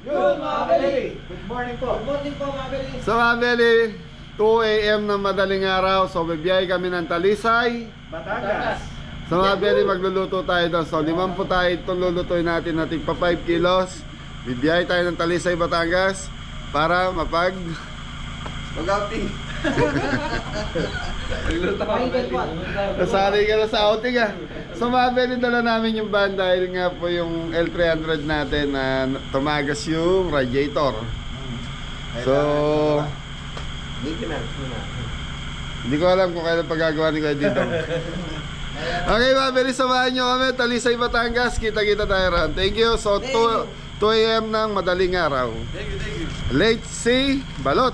Yun, mga Beli. Good morning po. Good morning po, mga Beli. So mga Beli, 2 AM ng madaling araw. So bibiyay kami ng Talisay, Batangas. so mga Beli, magluluto tayo doon. So 5 po tayo itong lulutuin natin pa 5 kilos. Bibiyay tayo ng Talisay, Batangas para Mag-outing. nasali ka na sa outing ah. So mga Beli, dala namin yung van dahil nga po yung L300 natin na tumagas yung radiator. So maintenance muna. hindi ko alam kung kailan pagagawa ni Kuya dito. Okay mga Beli, samahan nyo kami. Talisay, Batangas. Kita-kita tayo ron. Thank you. So 2 AM ng madaling araw. Thank you. Late si Balot.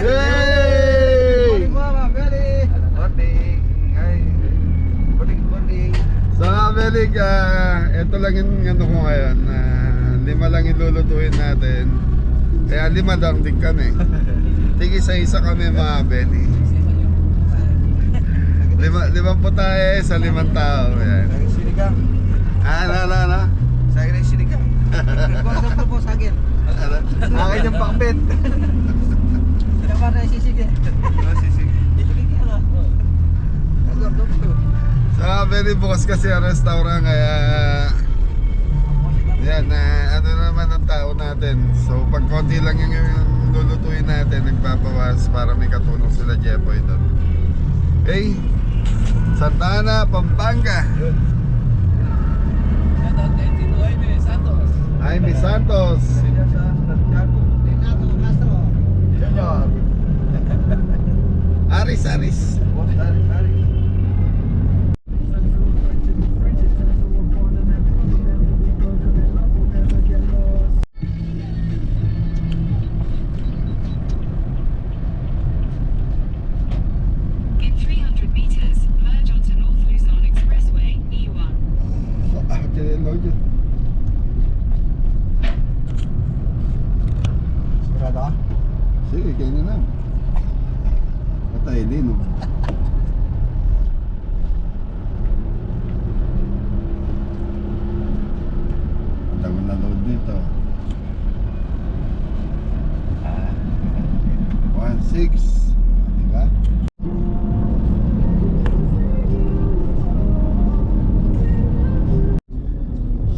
Yay! So mga Beli, ito lang yung ano ko ngayon. 5 lang ilulutuin natin. Kaya 5 lang din kami. Tig isa-isa kami mga Beli. 5 po tayo sa 5 tao. Ayan. Sinigang. Ano? Sa akin ay sinigang. Gusto po sa akin. Akin yung pakbet. Siapa na sisig eh? Sisig. Sisig ano? So very bukas kasi ang restaurant kaya yan ano naman ang tao natin. So pag konti lang yung lulutuin natin, nagbabawas para may katulong sila Jepoy doon. Okay, Santa Ana, Pampanga. Shoutout kay Tito Jaime Santos. Junior. Aris. In 300 meters, merge onto North Luzon Expressway, E1. Sigurado ka? Sige, kayo na lang. Patay din, no? Ang dami na load dito. 1.6, diba?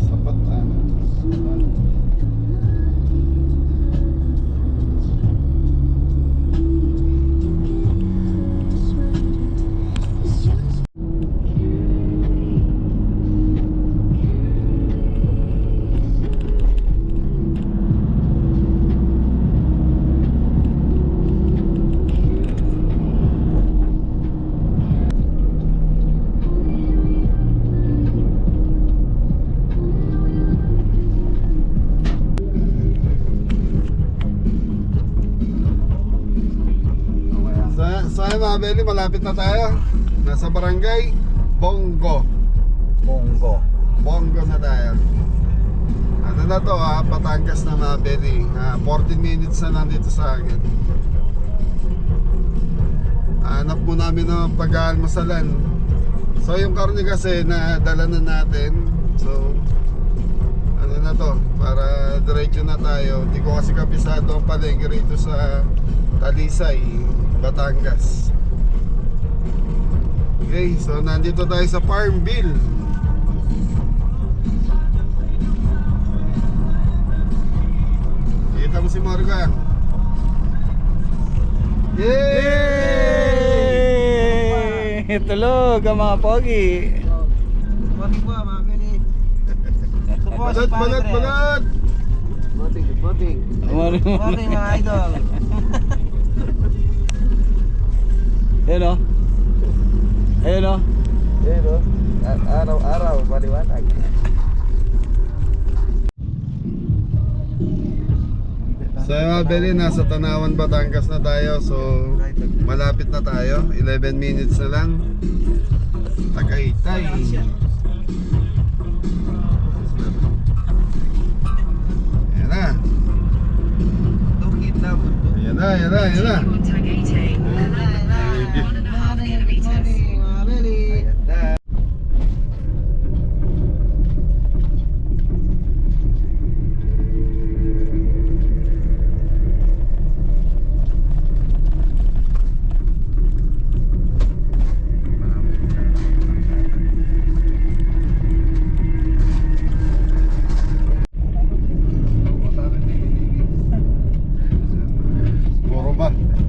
Sapat na, no? So ay mga Beli, malapit na tayo. Nasa barangay Bongo na tayo. Ano na to Batangas na mga Beli. 14 minutes na lang dito sa akin. Hanap mo namin ng pag-aalmasalan. So yung karne kasi na dala na natin. So ano na to, para diretso na tayo. Hindi ko kasi kabisado ang palengke rito sa Talisay, Batangas. Okay, so nandito tayo sa Farmville. Kita mo si Morgan. Yay! Tulog ang mga pogi. Pogi po mga Beli. Balot! Boting. Boting mga idol. Yan o. Ayun o. Ayun o. Araw-araw, maliwanag. So mga Beli, nasa Tanawan, Batangas na tayo. So malapit na tayo, 11 minutes na lang. Tagaytay. Ayan na. Tukit na. Ayan na, ayan na, ayan na. On Tagaytay, connect by 1.5 kilometers.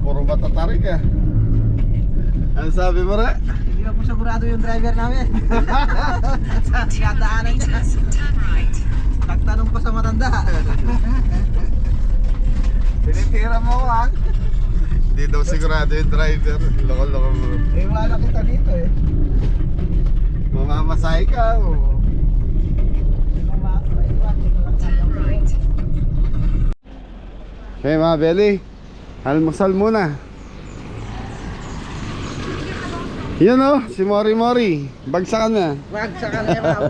Puro ba tatarik ah. Ano sabi mo ra? Hindi na po sigurado yung driver namin. Sa 200 kadaanan niya. meters, turn right. Nagtanong pa sa matanda. Tinitira mo ko ha. Hindi daw sigurado yung driver. Loko-loko mo. Eh wala kita dito eh. Mamamasahe ka o. Turn right. Okay mga Beli, almusal muna. Yan o, si Mori Mori. Bagsakan na. Wag sa kanera.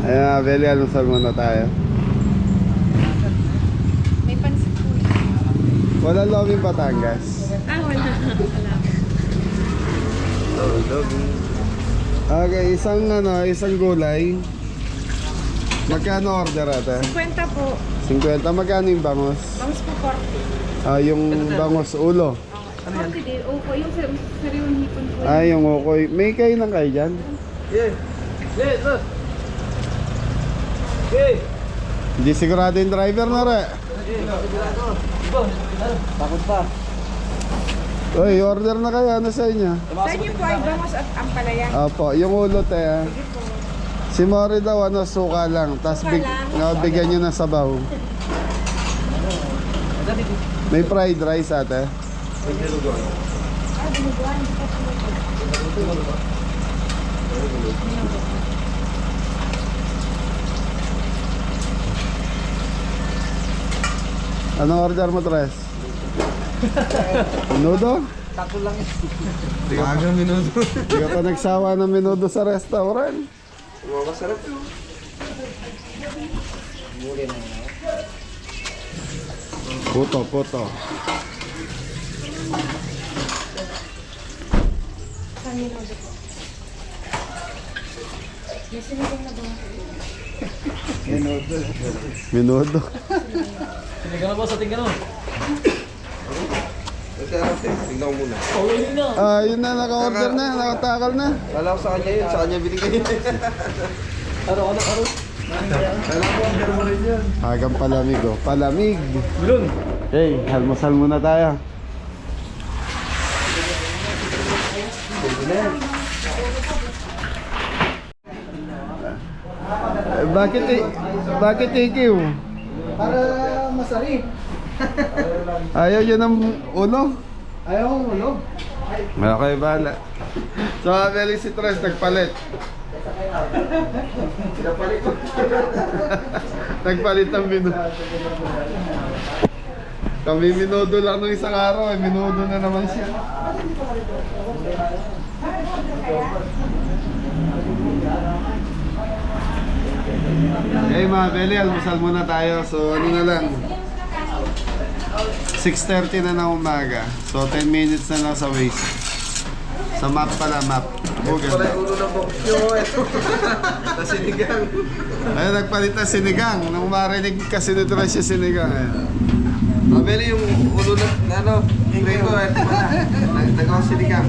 Ayan mga Beli, almusal muna tayo. May pansit po yun. Wala lobing Batangas. Wala. Okay, isang gulay. Magkano order ata? 50 po. 50. Magkano yung bangos? Bangus po 40. Yung bangos ulo. 40 din. Opo, yung sariwang hipon po. Yung okoy. May kayo ng kayo dyan? Yeah. Yeah, look. Okay. Hindi sigurado yung driver na re. Takot pa. Uy, order na kayo. Ano sa inyo? Sa inyo po ay bangus at ampalaya. Opo, yung ulo te. Si Mori daw suka lang. Tapos bigyan nyo ng sabaw. May fried rice ate. Anong order mo, Tres? Menudo? Takot lang eh. Magang menudo. Hindi ka pa nagsawa ng menudo sa restaurant. Masarap. Puto. Menudo. Tingnan mo sa tingnan mo. Tingnan mo muna. Yun na, naka-order na, nakatakal na. Kala ko sa kanya yun, sa kanya binigay. Ano? Hagang palamig oh. Palamig. Okay, almusal muna tayo. Bakit ikiw? Para masarap. Ayaw yun ng ulo? Ayaw mo, no? Okay, bahala. So, Abeli si Tres nagpalit. Nagpalit ng minudo. Kami minudo lang nung isang araw, minudo na naman siya. Okay mga Beli, almusal muna tayo. So ano na lang, 6:30 na ng umaga. So 10 minutes na lang sa Waze. Sa map pala, map. Oh, ganda. Ulo ng boksyo. Ito. Sinigang. Ayun, nagpalit na sinigang. Nung marinig kasi nito na siya sinigang. Mabili yung ulo na ano, prego eh. Nagawa sinigang.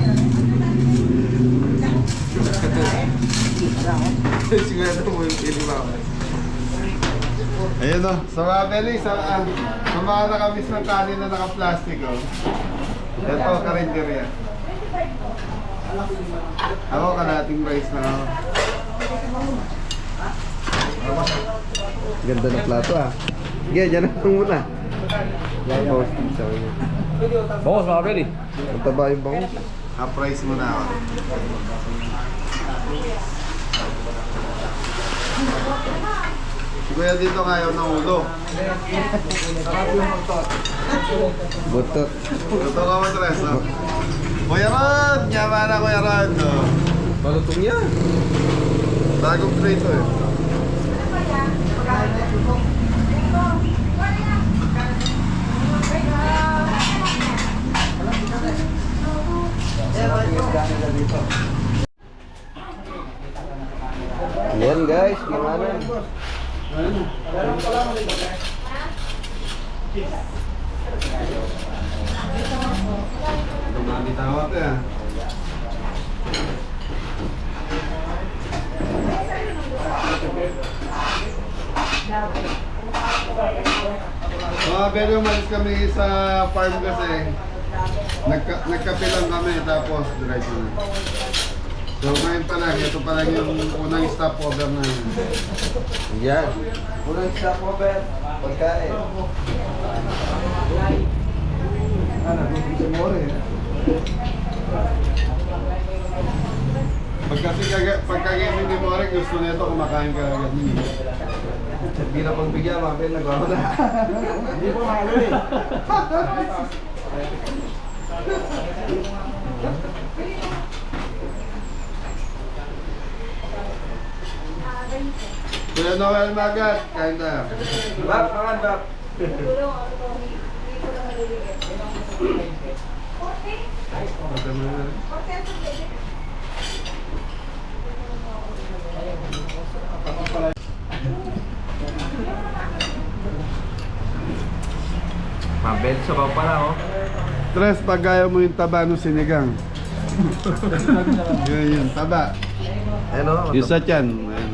Sigurado mo yung ilimaw. Ayun o. So mga Beli, sa mga nakamiss ng kanin na naka-plastic o. Ito, karinderya. Ako, kalating rice na ako. Ganda ng plato ah. Sige, dyan na lang muna. Bangus mga Beli. Ang taba yung bangus. price mo na ako. Kuya dito ngayon ng ulo. Butot. Ito ka mo, Tres. Kuya Ron! Yaman na, Kuya Ron. Balutong yan. Bagong tray to eh. Yan guys, gimana? Dumami tawat eh. Mga pero umalis kami sa farm kasi nagkape lang kami tapos diretso na. So ngayon pa lang, ito pa lang yung unang stopover na yun. Yan. Unang stopover, pagkain. Pagkagising ni Morek, gusto nito kumakain ka agad niya. Hindi na pagbigyan, mabel, nagwawala. Hindi po mahalo eh. Kuya Noel Magat, kain tayo. Bap, pangan, bap. Mabel, sabaw pala oh. Tres, pag ayaw mo yung taba ng sinigang. Yun, taba. Ano? Yung sa tiyan. Ayun.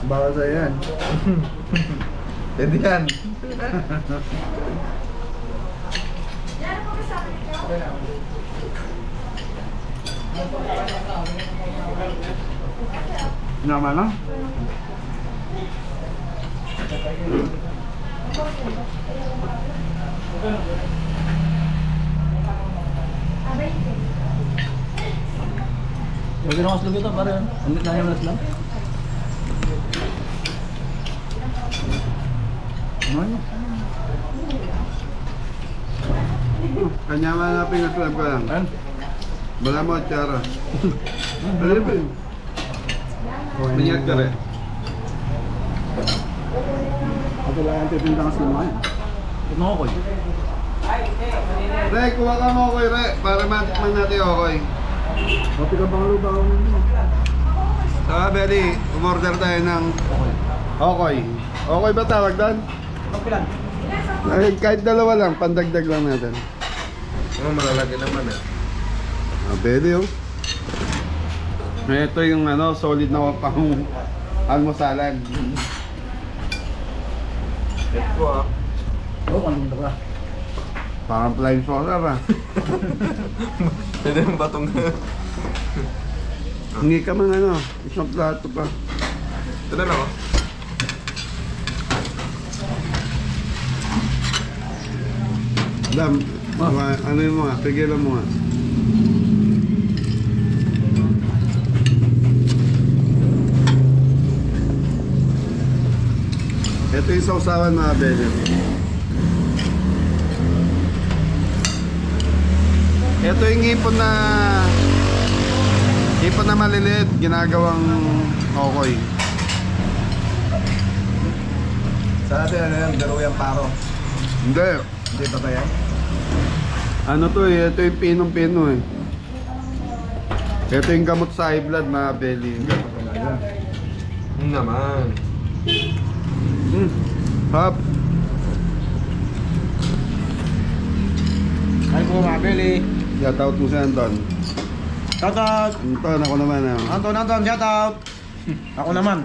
Bawal sa yan. Pwede yan. Naman na? Huwag na kaslog ito, pare. Andit na yung lang. Ano? Kanya man na pinag-club ko lang. Ayan. Bala mo, Chara. Ano ba yun? Minyak ka rin. Ako lang ang pipintang sa mga. Ito na ako eh. Re, kuha ka mo Okoy, Re. Para matikman natin Okoy. Pati ka bang lubaw mo? Saka, Belly, umorder tayo ng Okoy. Okoy ba tawag doon? Ay, kahit dalawa lang, pandagdag lang natin. Oh, malalaki naman eh. Belly, oh. Ito yung solid na pang almosalan. Ito ah. Oo, kanong ka. Parang flying saucer, ah. Pwede yung batong na. Hindi ka man isang plato pa. Ito na lang oh. Dam, ano yung mga, pigilan mo nga. Ito yung sausawan mga Belly. Ito yung hipon na maliliit, ginagawang Okoy. Sa natin ano yan, daruyang paro. Hindi. Hindi pa ba yan? Ano to eh, ito yung pinong-pino eh. Ito yung gamot sa high blood mga Belly. Naman. Hop. Ay po mga Beli. Shout out mo si Anton. Shout out. Anton, ako naman Anton, shout out. Ako naman.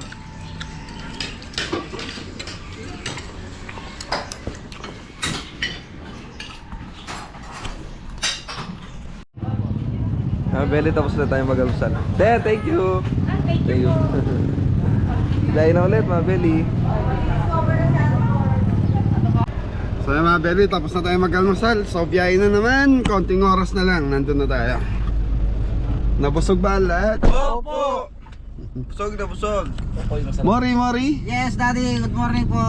Beli, tapos na tayo mag-almusal. Thank you. Thank you. Dahil na ulit mga Beli. So mga Belly, tapos na tayo mag-almusal. So biyahe na naman, konting oras na lang, nandun na tayo. Nabusog ba ang lahat? Opo! Busog na busog. Kokoy masarap. Mori, Mori! Yes, Daddy. Good morning po.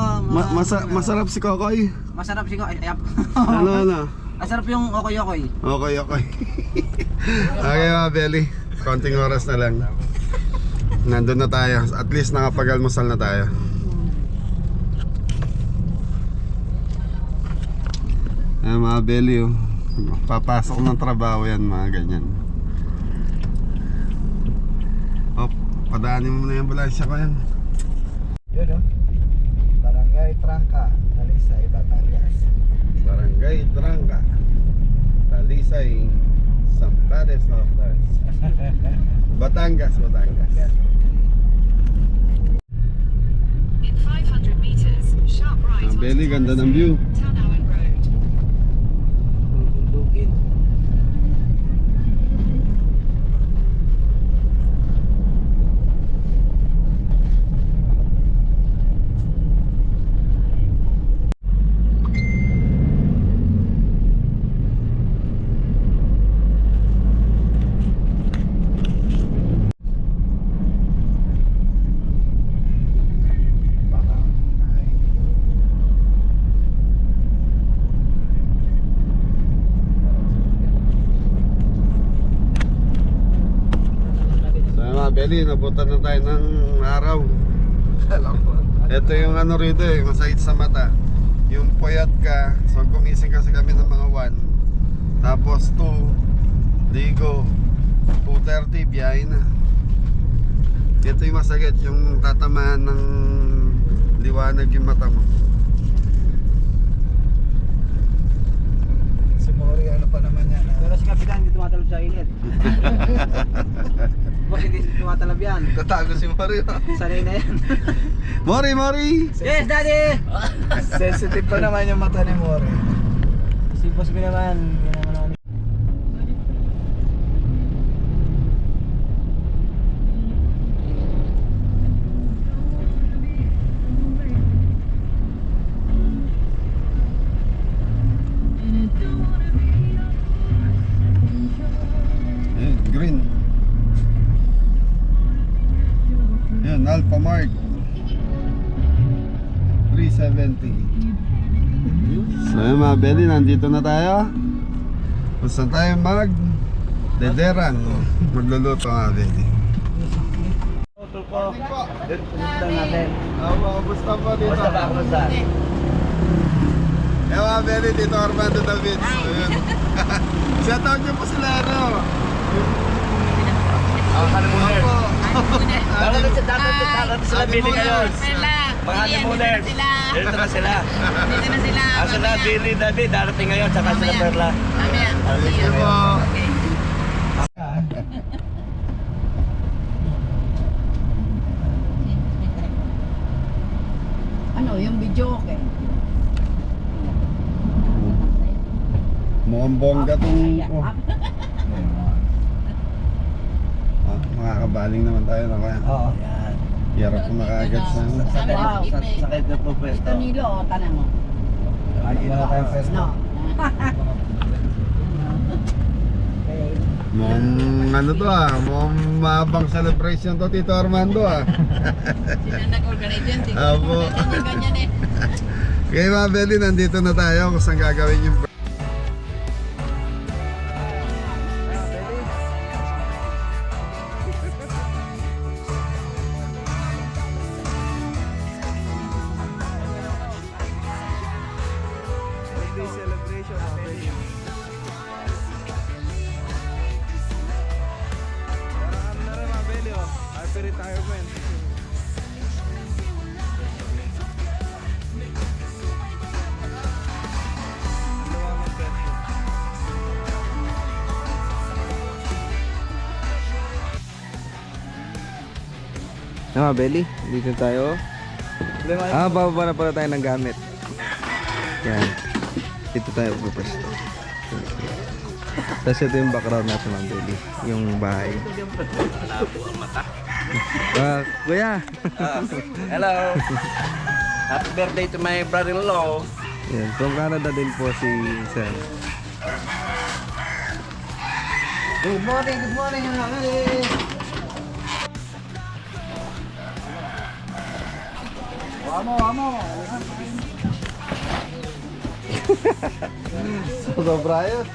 Masarap si Kokoy. Masarap si Kokoy. Ano? Masarap yung okoy-okoy. Okay. Okay mga belly. Konting oras na lang. Nandun na tayo. At least nakapag-almusal na tayo. Ayan mga belly oh. Papasok ng trabaho yan mga ganyan. Oh, padaanin mo na yung ambulansya ko yan. Yun o. Barangay Trangka, Talisay, Batangas. Barangay Trangka, Talisay, Sampales, Batangas. In 500 meters, sharp right Ang onto belly, ganda ng view. Tanawan Road. Bundugin. So mga belly, nabutan na tayo ng araw. Ito yung ano rito eh, masakit sa mata. Yung puyat ka, so gumising kasi kami ng mga 1. Tapos 2, ligo, 2:30, biyahe na. Ito yung masakit, yung tatamaan ng liwanag yung mata mo. Si Mori, ano pa naman yan? Pero si Kapitan, hindi tumatalab sa init. Bakit hindi tumatalab yan? Tatago si Mario. Sanay na yan. Mori! Yes, Daddy! Sensitive pa naman yung mata ni Mori. Si boss ko naman. Ayun, green. Ayun, Alpha Mark 370. So yun mga belly, nandito na tayo. Gusto tayo dederan. Magluluto nga belly. Punta natin. Basta pa dito. Basta pa ako sa. Eh mga belly, dito Armando David. Ayun. Shout out nyo po sila ano. Honeymooners. Opo. Sila Billy ngayon. Sila. Mga honeymooners. Dito na sila. Dito na sila. Asa na Billy, David, darating ngayon, tsaka sila Perla. Mamaya. Thank you po. Ano, yung video okay? Mukhang bongga tong makakabaling naman tayo na kaya. Oo. Hirap ko makaagad sa Sakay na po pwesto. Ito nilo, tanang mo. Lagi na tayong fest. No. Mukhang ano to mukhang mahabang celebration to Tito Armando Sila nag-organize yan. Apo. Ganyan eh. Okay mga belly, nandito na tayo kung saan gagawin yung Birthday celebration natin. Parang ano na rin mga belly oh. Happy retirement. Ano ang birthday? Mga belly, dito tayo. Bababa na pala tayo ng gamit. Yan. Dito tayo pupesto. Tapos ito yung background natin mga belly. Yung bahay. Kuya! Hello! Happy birthday to my brother-in-law. Yan. From Canada din po si Sam. Good morning, mga kali. Amo. Sobra yun.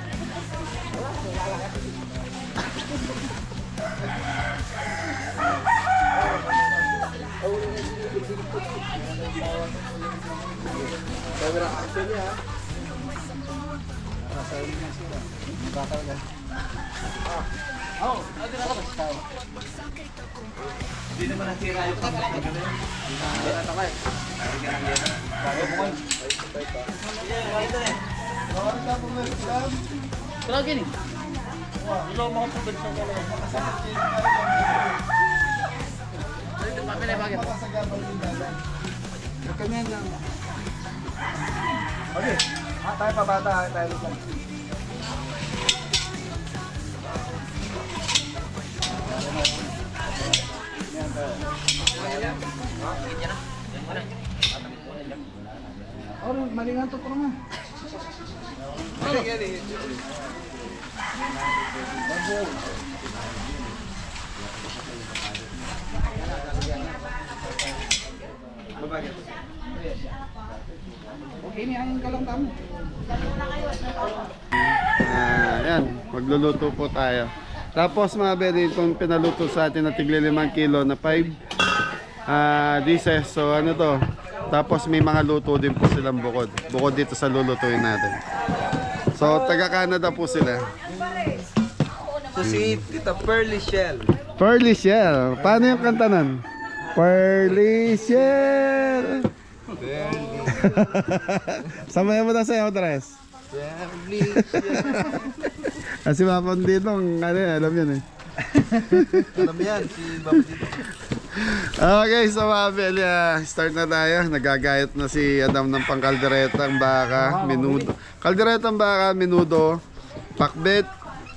Okay. Tayo pa bata, tayo lang. Oh, malingan to po naman. Okay, niyayin ka lang tamo. Yan, magluluto po tayo. Tapos mga beri, itong pinaluto sa atin na tigli 5 kilo na 5 dishes. So ano to? Tapos may mga luto din po silang bukod. Bukod dito sa lulutuin natin. So taga Canada po sila. So si Tita Pearly Shell. Pearly Shell. Paano yung kanta nun? Pearly Shell. Samayan mo na sa'yo, Tres. Pearly Shell. Kasi mapon dito, ano yan, alam yan eh. Alam yan, si Baba dito. Okay, so mga Beli, start na tayo. Nagagayat na si Adam ng pangkalderetang baka, minudo. Kalderetang baka, minudo, pakbet,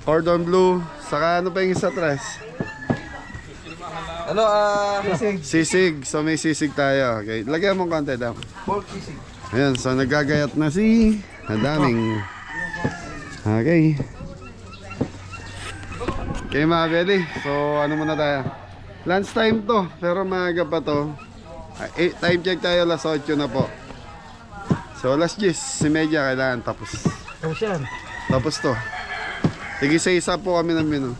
cordon bleu, saka ano pa yung isa, Tres? Ano, Sisig. So may sisig tayo. Okay, lagyan mo konti, Adam. pork sisig. Ayan, so nagagayat na si Adaming. Okay. Okay mga Beli, so ano muna tayo? Lunch time to, pero maaga pa to. Time check tayo, alas 8 na po. So alas 10:30 kailangan tapos. Tapos yan. Tapos to. Sige, sa isa po kami ng menu.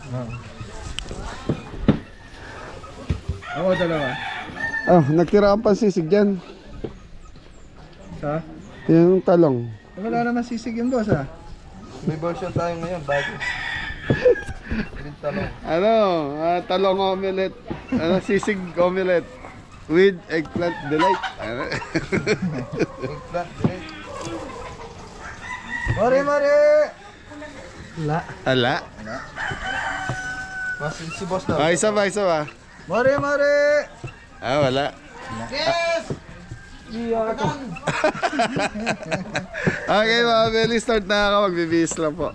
Oo, dalawa. Oh, nagtira ang pansisig dyan. Sa? Yung talong. Wala naman sisig yun, boss, ha? May version tayo ngayon, bago. Yung talong. Ano, talong omelette. Ano, sisig omelette. With eggplant delight. Ano? Eggplant, direct. Mare! Wala. Ala. Mas si boss daw. Isa pa. Mare! Wala. Okay mga Beli, start na ako. Magbibihis lang po.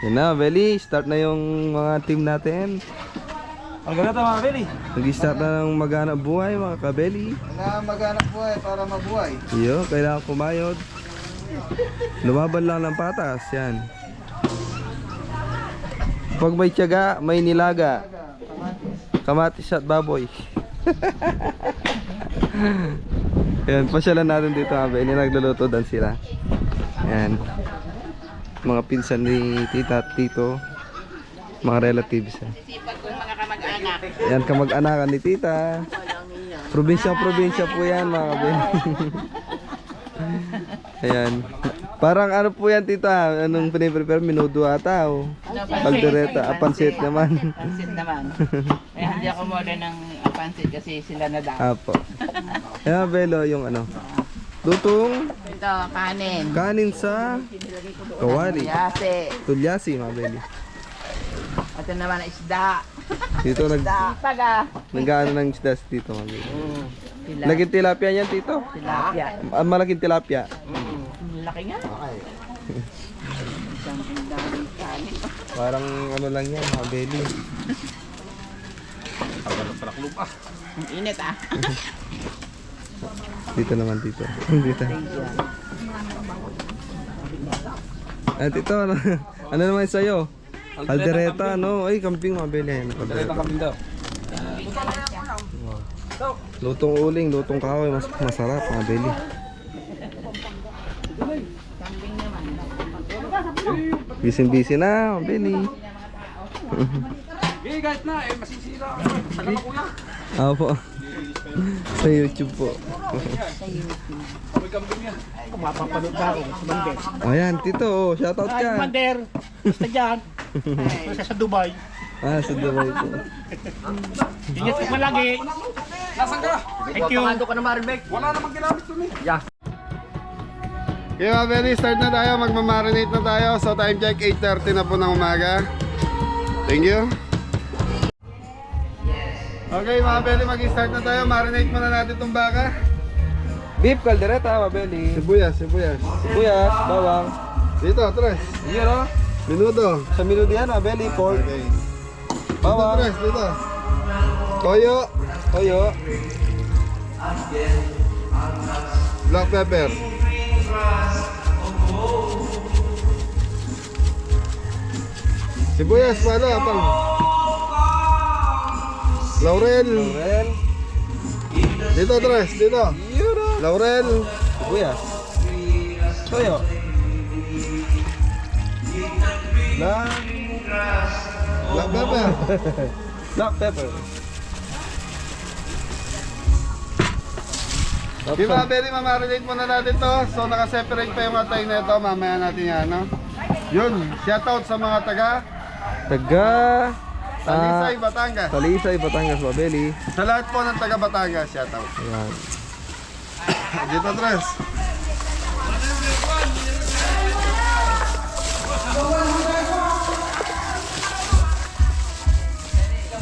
Yan na, Beli. Start na yung mga team natin. Ang ganito, mga Beli. Nag-start na ng maghanap buhay, mga kabeli. Kailangan maghanap buhay para mabuhay. Iyo, kailangan kumayod. Lumaban lang ng patas, yan. Pag may tiyaga, may nilaga. Kamatis at baboy. Yan, pasyalan natin dito, mga beli. Nagluluto dan sila. Yan. Mga pinsan ni tita at tito. Mga relatives. Yan, kamag-anakan ni tita. Probinsya po yan, mga kabili. Ayan. Parang ano po yan, tita? Anong piniprepare? Minudo ata o? Kaldereta, pansit naman. Pansit naman. Eh, hindi ako modern ng pansit kasi sila na daw. Apo. Ayan, Belo, yung ano. Lutong Ito, kanin. kanin sa kawali. Yase. Tulyasi, mga Beli. Ito naman isda. Dito Paga. nag-ano ng isdas dito, mga Beli. Sila. Laging tilapia yan, tito? Tilapia. Malaking tilapia. Laki nga. Isang daming kanin. Parang ano lang yan, mga Beli. Ang init ah. Dito naman, dito. Dito. At ito, Ano naman sa'yo? Aldereta, no? Ay, kamping mabili. Aldereta Kambing daw. Lutong uling, lutong kahoy, mas masarap mabili. Busy na, mabili. Hey guys na, masisira. Tagal na kuya. Opo. Sa YouTube po. May kambing yan. Mapapanood ba ako sa Mander? Ayan, Tito, oh, shoutout ka. Mander! Basta dyan. Sa Dubai. Ah, sa Dubai po. Ingat ka palagi. Nasaan ka? Thank you. Wala namang ginamit dun eh. Okay mga belly, start na tayo, magmamarinate na tayo. So time check, 8:30 na po ng umaga. Thank you. Okay mga belly, mag-start na tayo. Marinate muna natin itong baka. Beef caldereta, mabili. Sibuyas, sibuyas. Sibuyas, bawang. Dito, tres. Yun, oh. Minuto. Sa minuto yan, mabili. Pork. Okay. Dito, Bawang. tres, dito. Toyo. Toyo. Black pepper. Sibuyas, pala, apang. Laurel. Laurel. Dito, tres, dito. Yun, oh. Laurel. Sibuyas. Toyo. Black pepper. Black pepper. Di ba, Berry, mamarinate muna natin to. So, nakaseparate pa yung atay na ito. Mamaya natin yan, no? Yun, shoutout sa mga taga Taga Talisay, Batangas. Talisay, Batangas, mabili. Sa lahat po ng taga Batangas, shoutout. Ayan. Dito, tres.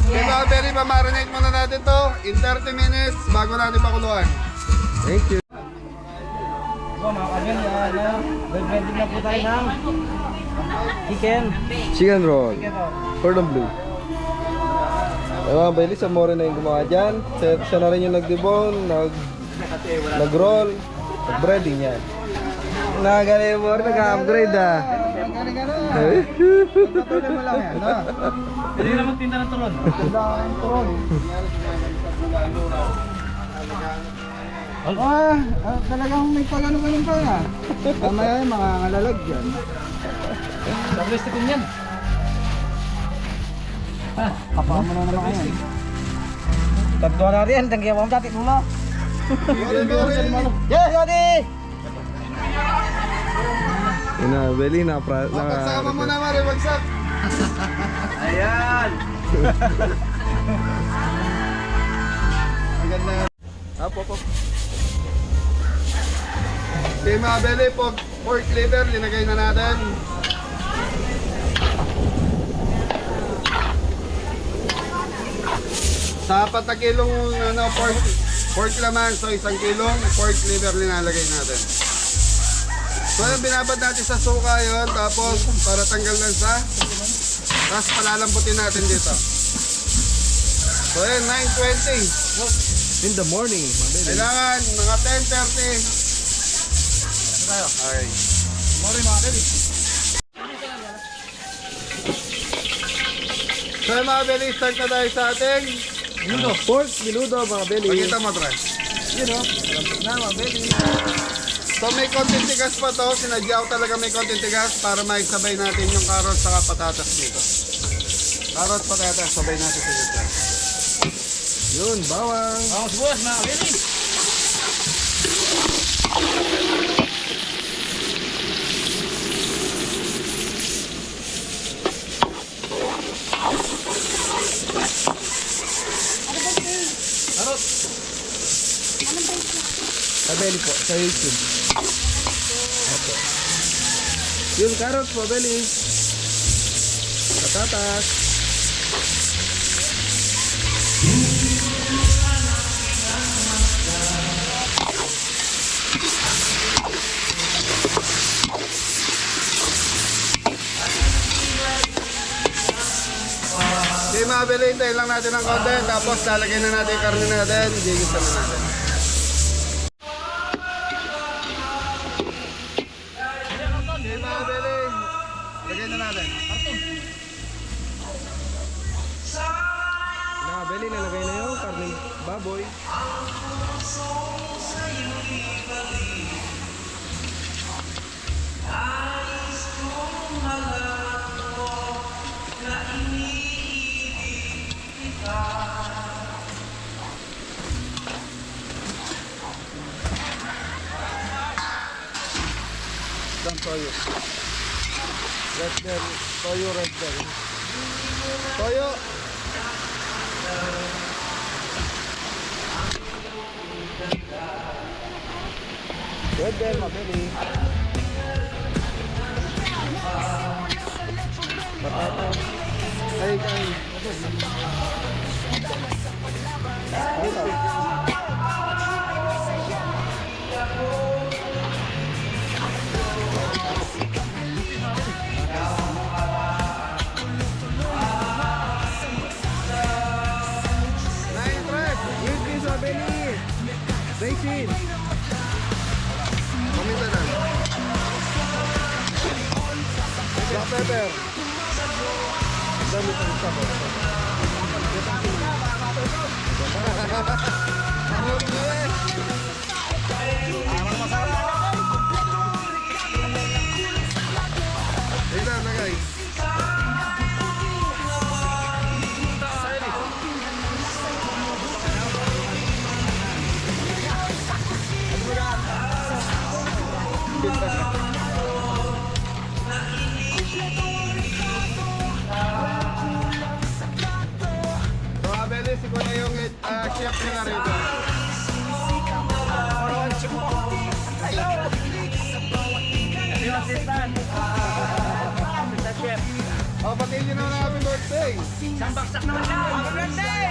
Okay, mga Berry, mamarinate muna natin to. In 30 minutes, bago natin pakuluan. Thank you. Ready na po tayo ng chicken. Chicken roll. Cordon bleu. Ay mga baili, sa More na yung gumawa dyan. Siya na rin yung nag-debone, nag-roll, nag-breading yan. Nagaling mo rin, nag-upgrade ah. Patuloy mo lang yan, no? Hindi na magtinda ng turon. Tinda ng turon. Talagang may pag-ano-ganon pa nga. Mamaya yung mga ngalalag dyan. Double stick yan. Kapaka mo na naman kayo. Tatlo na rin, tanggiya mo dati mo. Yes, Adi! Yun na, Beli, Pagsama mo na, Mari, bagsak. Ayan! Maganda. Apo. Okay, mga Beli, pork liver, linagay na natin. Sa 4 kilong pork laman, so 1 kilong pork liver linalagay natin. So yun, binabad natin sa suka yun, tapos para tanggal lang sa, tapos palalambutin natin dito. So yun, 9:20. In the morning, mabili. Kailangan mga 10:30. Okay. Morning mga Beli. So yun, mga Beli, start na tayo sa ating Pork, biludo, mga Beli. Pakita mo, Tras. Yun o, na mga Beli. So may konting tigas pa to, sinadya ko talaga may konting tigas para maisabay natin yung carrots saka patatas dito. Carrots, patatas, sabay natin sa dito. Yun, bawang. Vamos bukas mga Beli. Sa Beli po, sa YouTube. Opo. Yun, carrots po, Beli. Patatas. Okay mga Beli, hintayin lang natin ng konti, tapos lalagyan na natin yung karne natin, gigisa na natin. Okay mga Beli, lagyan na natin. Mabeli, nalagay na yung karning baboy. Isang toyo. Red bell. Toyo, red bell. Toyo! Red bell, mabili. Patatas. Ay, kain. Nine tres. Use this, mabili. Raisin. Paminta na. Black pepper. Dami pang sabaw. Ilan na guys? So, Abelis, ikaw na yung chef nila rito. Oh, batiin nyo naman ang happy birthday. Isang baksak naman siya. Happy birthday!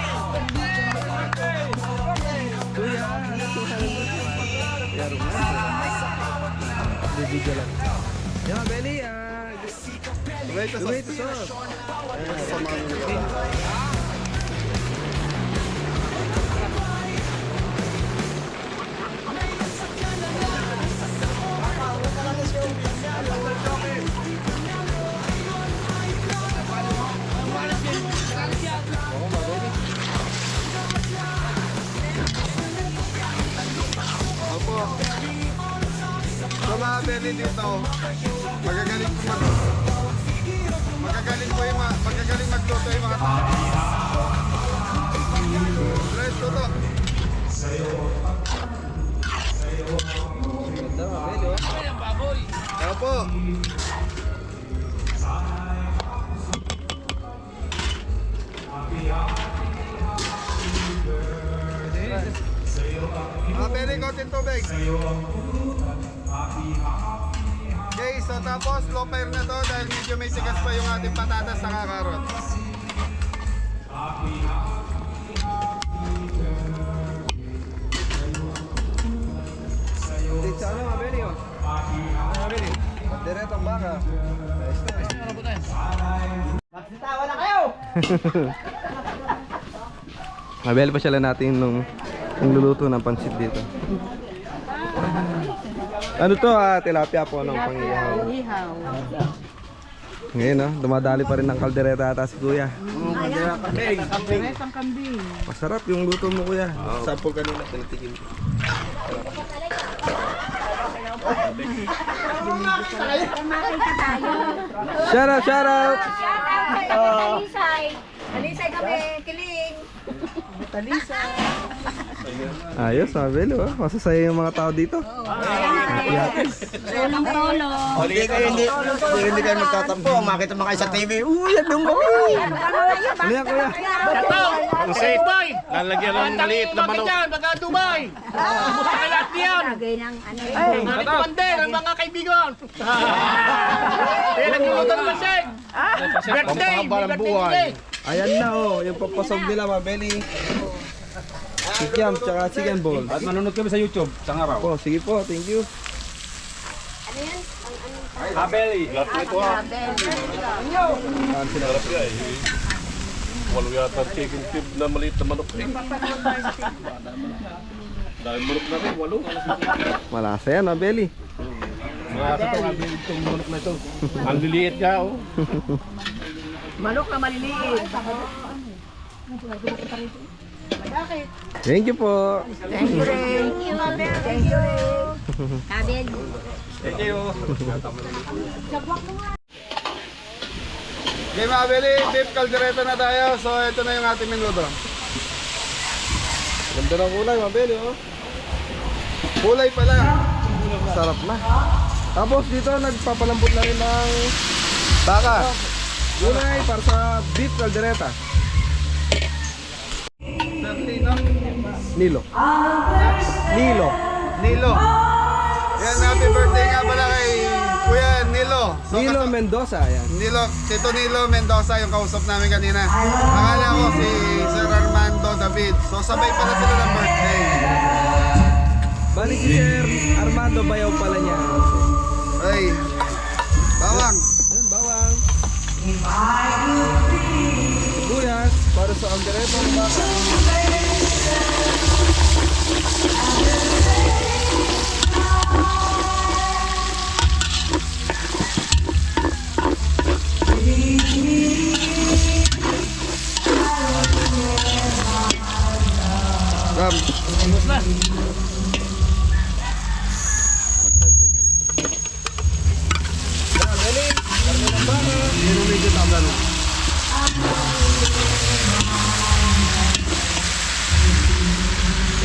Kuya, yaro nga. Bibigyan lang. Yan, Belly, tomato sauce. Samahan nyo nila. Opo. So mga Belly dito, magagaling magluto yung mga tao. Let's luto. Ganda, Belly, oh. Opo. Mga Belly, konting tubig. Okay, so tapos low fire na to dahil medyo may tigas pa yung ating patatas sa kakarot. Dito ano, mga Belly, oh. Mga Belly, diretong baka. Ayos na. Magsitawa na kayo! Mabel pa sila natin nung luluto ng pansit dito. Ano to tilapia po ng pangihaw. Ngayon dumadali pa rin ng kaldereta ata si kuya. Karetang kambing. Masarap yung luto mo kuya. Sample kanina tinitikim. Shout out, shout out. Alisay kami, kiling. Ayos, Mabel, oh. Masasaya yung mga tao dito. Tulong-tulong. Hindi kayo magtatampo. Makita mo kayo sa TV. Yan yung kami. Ano yan kuya? Ang safe boy! Lalagyan ng maliit na manok. Baga Dubai! Kumusta kayo lahat niyan? Lagay ng ano Mga kumander, ang mga kaibigan! Nagluluto naman siya! Birthday! Birthday! Ayan na oh, yung papasok nila Mabeli. Kikiam tsaka chicken balls. At manunod kami sa YouTube, isang araw. Po, sige po, thank you. Ano yan? Abeli! Saan sila? Walo yata ang chicken tip na maliit na manok eh. Dahil manok na rin, walo. Malasa yan Mabeli. Mga katong itong manok na ito. Ang liliit ka oh. Manok na maliliit. Thank you po. Thank you, Mabel. Thank you. Mabel. Okay mga Beli, beef caldereta na tayo. So ito na yung ating minuto. Ganda ng kulay, Mabel, oh. Kulay pala. Sarap na. Tapos dito nagpapalambot na rin ng Baka. gulay para sa beef caldereta. Nilo. Nilo. Nilo. Yan, happy birthday nga pala kay Kuya Nilo. So, Nilo Mendoza, yan. Nilo, Tito Nilo Mendoza yung kausap namin kanina. Akala ko si Sir Armando David. So sabay pala sila ng birthday. Bali si Sir Armando Bayaw pala niya. Ay, bawang. Yan, bawang. Sibuyas para sa caldereta ng baka. Ram.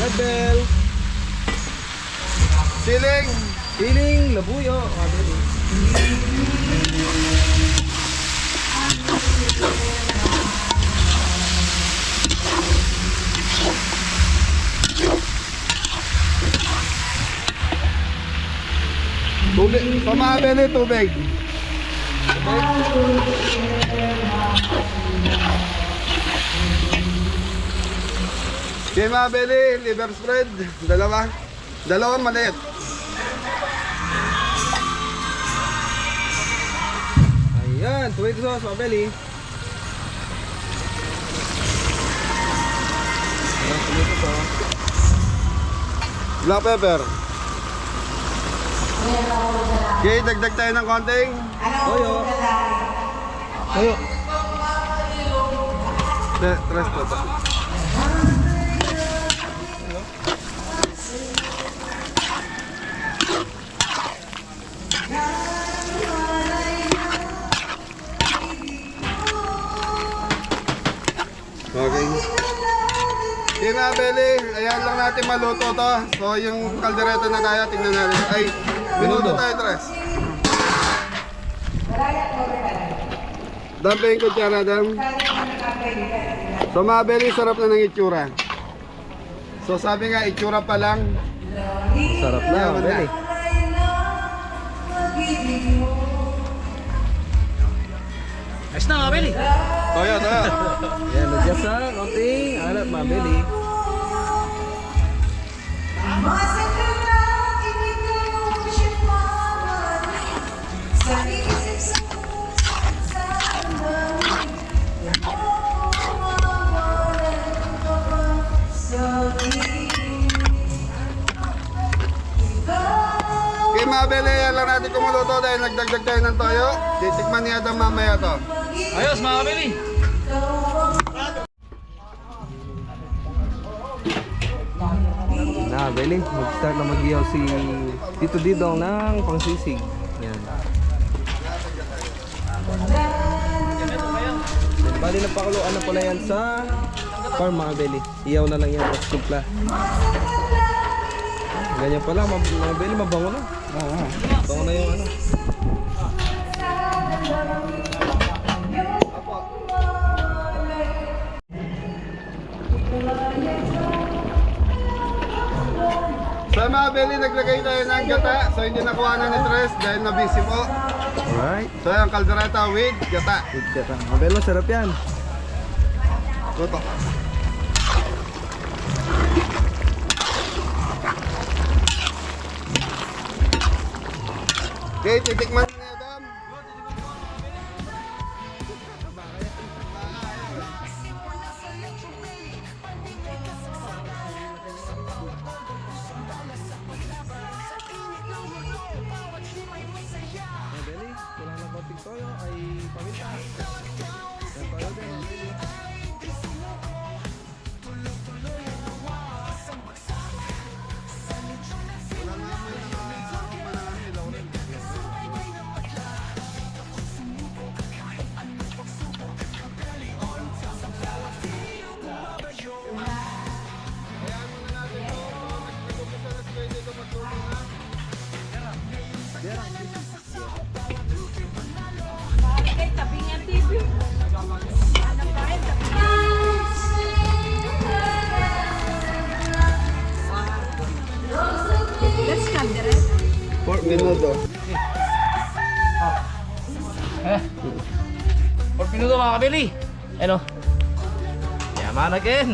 Red bell. Siling. Piling, labuyo. Mabel. Tubig. Sa mga Beli, tubig. Okay mga Beli, liver spread. Dalawa. Dalawang maliit. Ayan, tomato sauce, Mabel. Black pepper. Okay, dagdag tayo ng konting. Toyo. Toyo. Tres po to. Okay. Okay mga Beli, ayan lang natin maluto to. So yung kaldereta na tayo, tingnan natin. Ay, minuto tayo, Tres. Dam pa yung kutsara, Dam. So mga Beli, sarap na ng itsura. So sabi nga, itsura pa lang. Sarap na, Yaman Mabel. Ayos na, Mabel. Toyo, toyo. Yan, nagyas sa konting alat, Mabel. Okay mga Beli, ayan lang natin kumuluto dahil nagdagdag tayo ng toyo. Titikman ni Adam mamaya to. Ayos, mga Mabel. Na, Beli, mag-start na mag-iyaw si Tito Didong ng pangsisig. Yan. Bali na pakuluan na pala yan sa farm, mga Beli. Iyaw na lang yan at supla. Ganyan pala, mga Beli, mabango na. Bango na yung ano. Sa mga Beli, naglagay tayo ng gata. So hindi nakuha na ni Tres dahil na-busy po. Alright. So yung kaldereta with gata. Mga Beli, masarap yan. Tuto. Okay, titikman na ni Adam. Mga Beli, kulang ng konting toyo ay paminta. Yan toyo din, mga Beli. minuto. Por minuto mga kabili. Ano? Yaman again.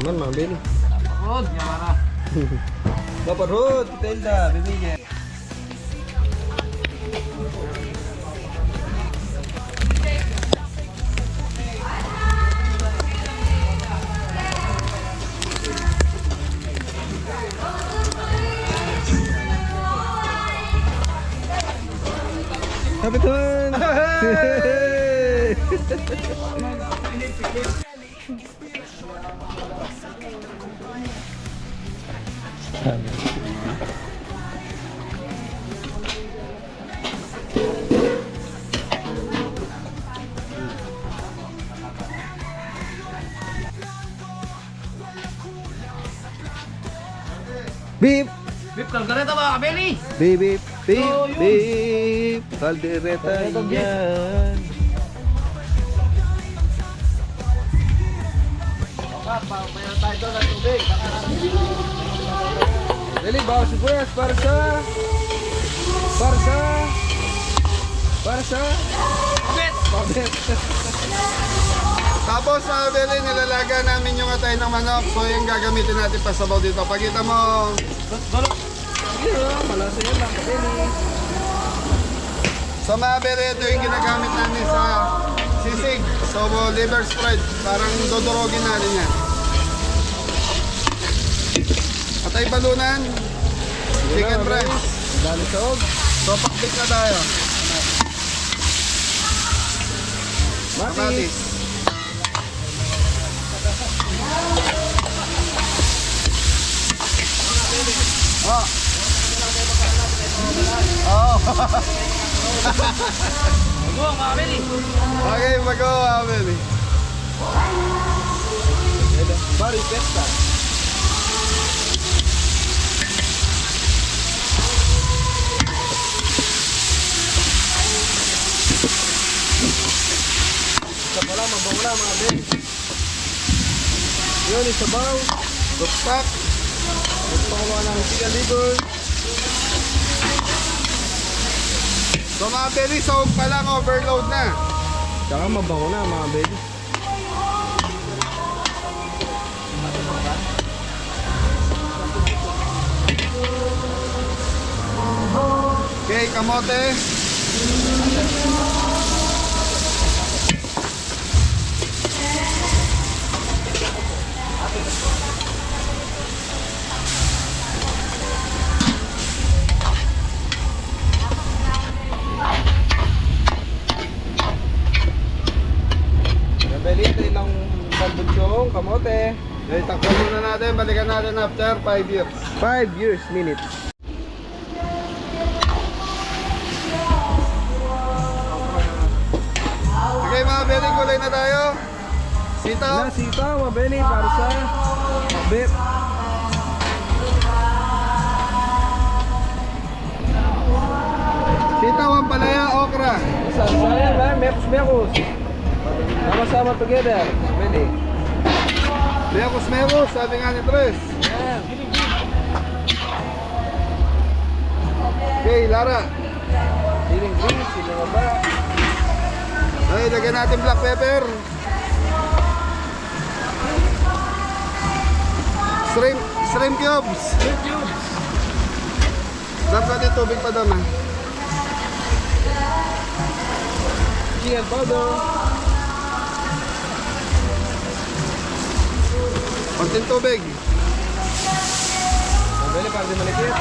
Yaman, mga Beli. Rod, yaman na. Bapak Rod, Tilda, bibigyan. Kapitan! Beep! Bip, kalkareta mga kabili. Beep, beep, beep, beep. Kaldereta yan. Dali, bawa sibuyas para sa Pabet. Tapos mga Beli, nilalaga namin yung atay ng manok. So yung gagamitin natin pasabaw dito. Pagkita mo, Malasa yan lang, kabili. sa mga Beli, ito yung ginagamit namin sa sisig. So liver spread, parang dodorogin natin yan. Atay balunan, chicken breast. Dali sa og. So pakbit na tayo. Kamatis. Oh. Oh. Go, mga kabili. Okay, magawa kami. Bari Pesta. Isa pala, mabaw na mga Ben. Yun, isabaw. Tuktak. Pangalawa ng chicken liver. So mga Beli, sahog pa lang, overload na. Tsaka mabaw na mga Ben. Okay, kamote. Nabeli, ito ilang pambutsyong kamote. Okay, takpan muna natin, balikan natin after 5 years. 5 years, minutes. Okay mga Beli, gulay na tayo. Sitaw. Nasita, mabeli para sa Pabet. Sitaw ang palaya, okra. Sayang ba? Mekos. Sama-sama together. Mabeli. Mekos, sabi nga ni Tres. Okay, Lara. Siling green, siling maba. Okay, lagyan natin black pepper. Shrimp cubes. Dapat natin tubig pa doon, ha. Chicken powder. Konting tubig. Mabeli para di malikit.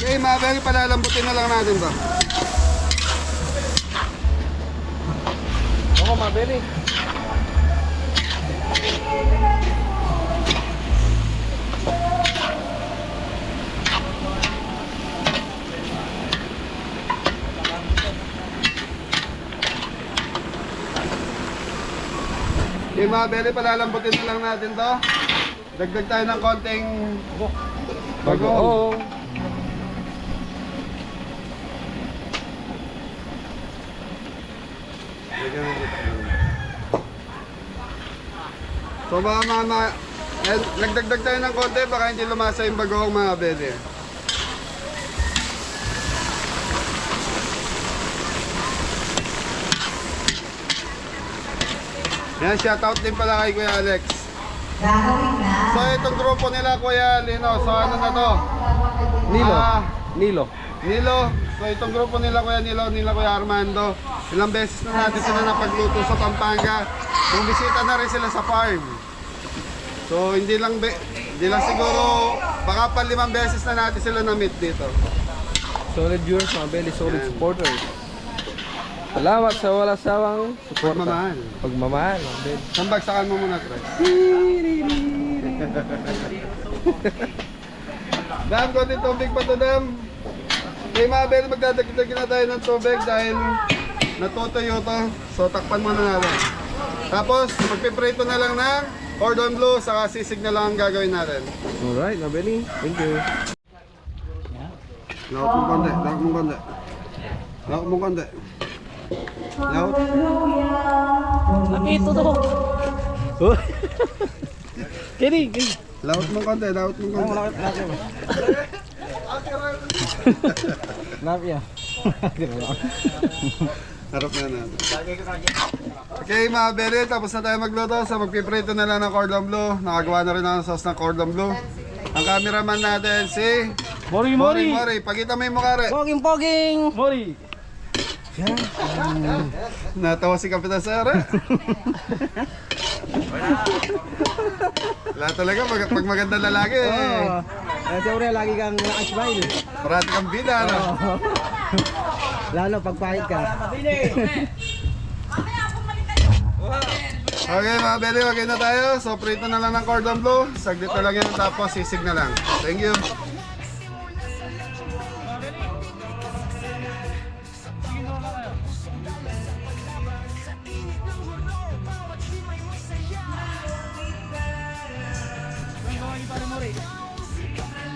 Okay, mga Beli, palalambutin na lang natin to. Oo, mabeli. Okay, mga Beli, palalambutin na lang natin to. Dagdag tayo ng konting bagoong. So nagdagdag tayo ng konti, baka hindi lumasa yung bagoong mga Beli. Yan, shoutout din pala kay Kuya Alex. So itong grupo nila Kuya Lino, so ano na to? Nilo. Nilo. So itong grupo nila Kuya Nilo, nila Kuya Armando. Ilang beses na natin sila napagluto sa Pampanga. Bumisita na rin sila sa farm. So hindi lang siguro, baka pa 5 beses na natin sila na-meet dito. Solid viewers mga belly, solid supporters. Salamat sa wala sawang suporta. Pagmamahal mga belly. Sambagsakan mo muna, Tre. Dam, konti tubig pa to, Dam. Kay Mabel, magdadagdag na tayo ng tubig dahil natutuyo to. So takpan muna natin. Tapos, magpiprito na lang ng cordon bleu, saka sisig na lang ang gagawin natin. Alright mga belly, thank you. Laot mo konti, laot mo konti. Laot mo konti. Laot. Ito to. Kini. Laot mo konti, laot mo konti. Lapya. Harap na natin. Okay mga bere, tapos na tayo magluto. So magpiprito na lang ng cordon bleu. Nakagawa na rin ako ng sauce ng cordon bleu. Ang cameraman natin si Mori. Pagkita mo yung mukha rin. Poging. Mori. Natawa si Kapitan Sara. Wala talaga pag maganda lalaki eh. Siyempre, lagi kang naka-smile. Parati kang bida, no? Lalo pag pahit ka. Okay mga bere, okay na tayo. So prito na lang ng cordon bleu. Saglit na lang yan, tapos sisig na lang. Thank you.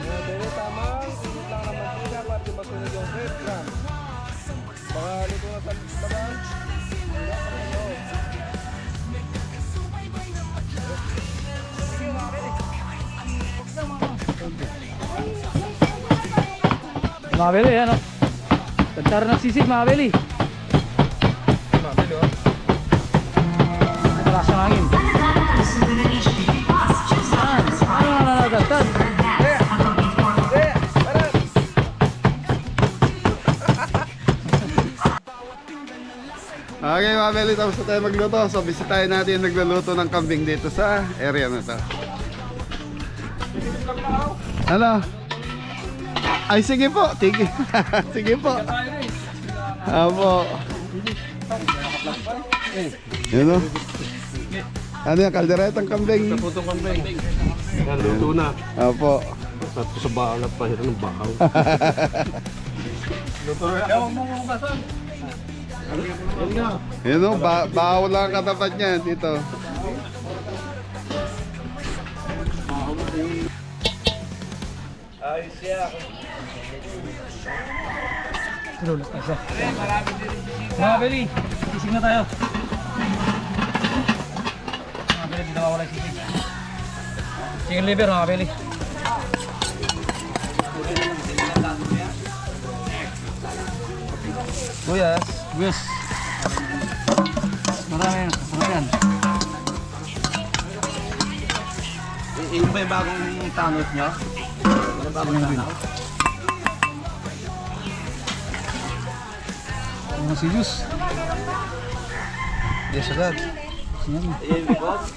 Mga belly, tama. Ikot lang ng mantika para di masunog yung bread crumbs. Baka luto na sa laban. Mga beli, ano? Tagtara ng sisig, mga beli. Mga belly, oh. Malakas ang hangin. Nagagtad. Okay mga bere, tapos na tayo magluto. So bisitahin natin yung nagluluto ng kambing dito sa area na to. Ano? Ay sige po, sige. Sige po. Apo. Yun o. Ano yung kalderetang kambing? Putong kambing. Yan, luto na. Apo. At sa balat pa, hirang ng bakaw. Yun o, bawal lang ang katapat niya dito. Mga beli, sisig na tayo. Mga beli, di na mawala yung sisig. Chicken liver, mga beli. Buyas. Marami yan. Yung ba yung bagong tanot nyo? Yung bagong tanot? Mga silius. Yes, agad. Ayan, boss.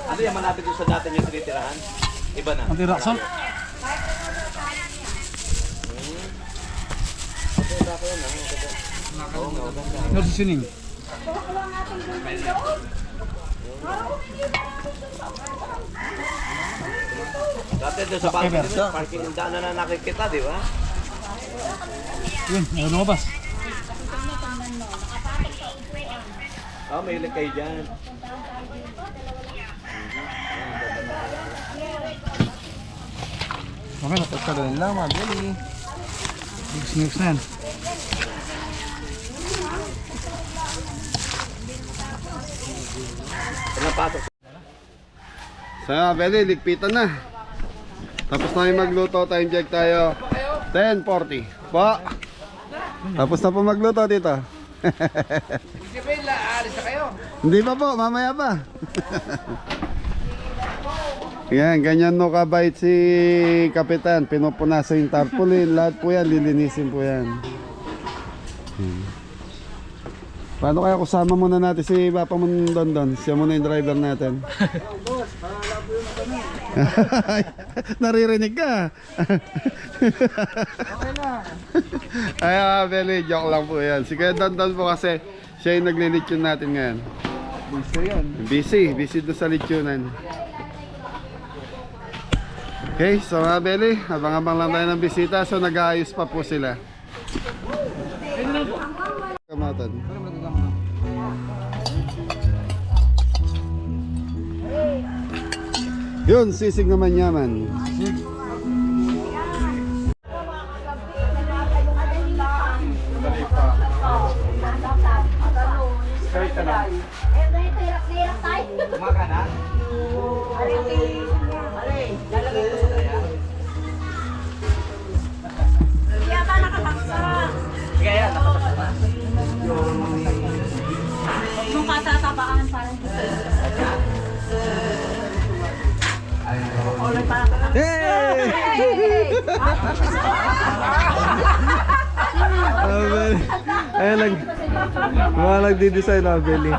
Ano yung malapit yung sa dati yung tinitirahan? Iba na. Ang tiraksol. Positioning. Dati doon sa parking yung daan na nakikita, di ba? Yun, lumabas. May ilan kayo dyan. Okay, Pagkaroon lang mga belly. next na yan. Napasok. So pwede, ligpitan na. Tapos na yung magluto, time check tayo. 10:40. Pa. Tapos na po magluto dito. Alis na kayo. Hindi pa po, mamaya pa. Yan, ganyan no kabait si Kapitan. Pinupunasan yung tarpaulin. Lahat po yan, lilinisin po yan. Paano kaya kusama muna natin si Papa Mondondon? Siya muna yung driver natin. Naririnig ka. Okay na. Ay, Beli, joke lang po yan. Si Kuya Dondon po kasi siya yung naglilitsyon natin ngayon. Gusto yun. Busy doon sa litsyonan. Okay, so mga Beli, abang-abang lang tayo ng bisita. So nag-aayos pa po sila. Kamatan. Yun, sisig naman yaman. Nung katatabaan parang Hey! Mga nagdi-design na, Belly.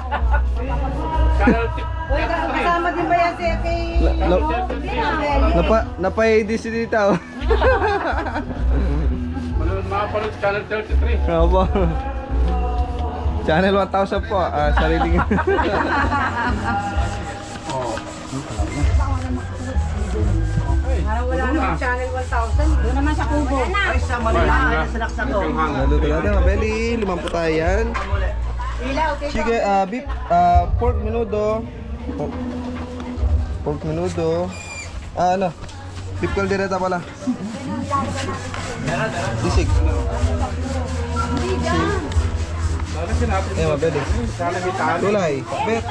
Uy, kasama din ba yan si Ate? Napa-AD si Tita, oh. Mapapanood Channel 33. Opo. Channel 1000 po, sariling. Parang wala naman channel 1000. Doon naman sa kubo. Ay, sa Manila. Sa Laksato. Naluto natin, mga Belly. 5 po tayo yan. Sige, beef, pork menudo. Pork menudo. Ano? Beef caldereta pala. Sisig. Mga Belly. Tulay. Bet.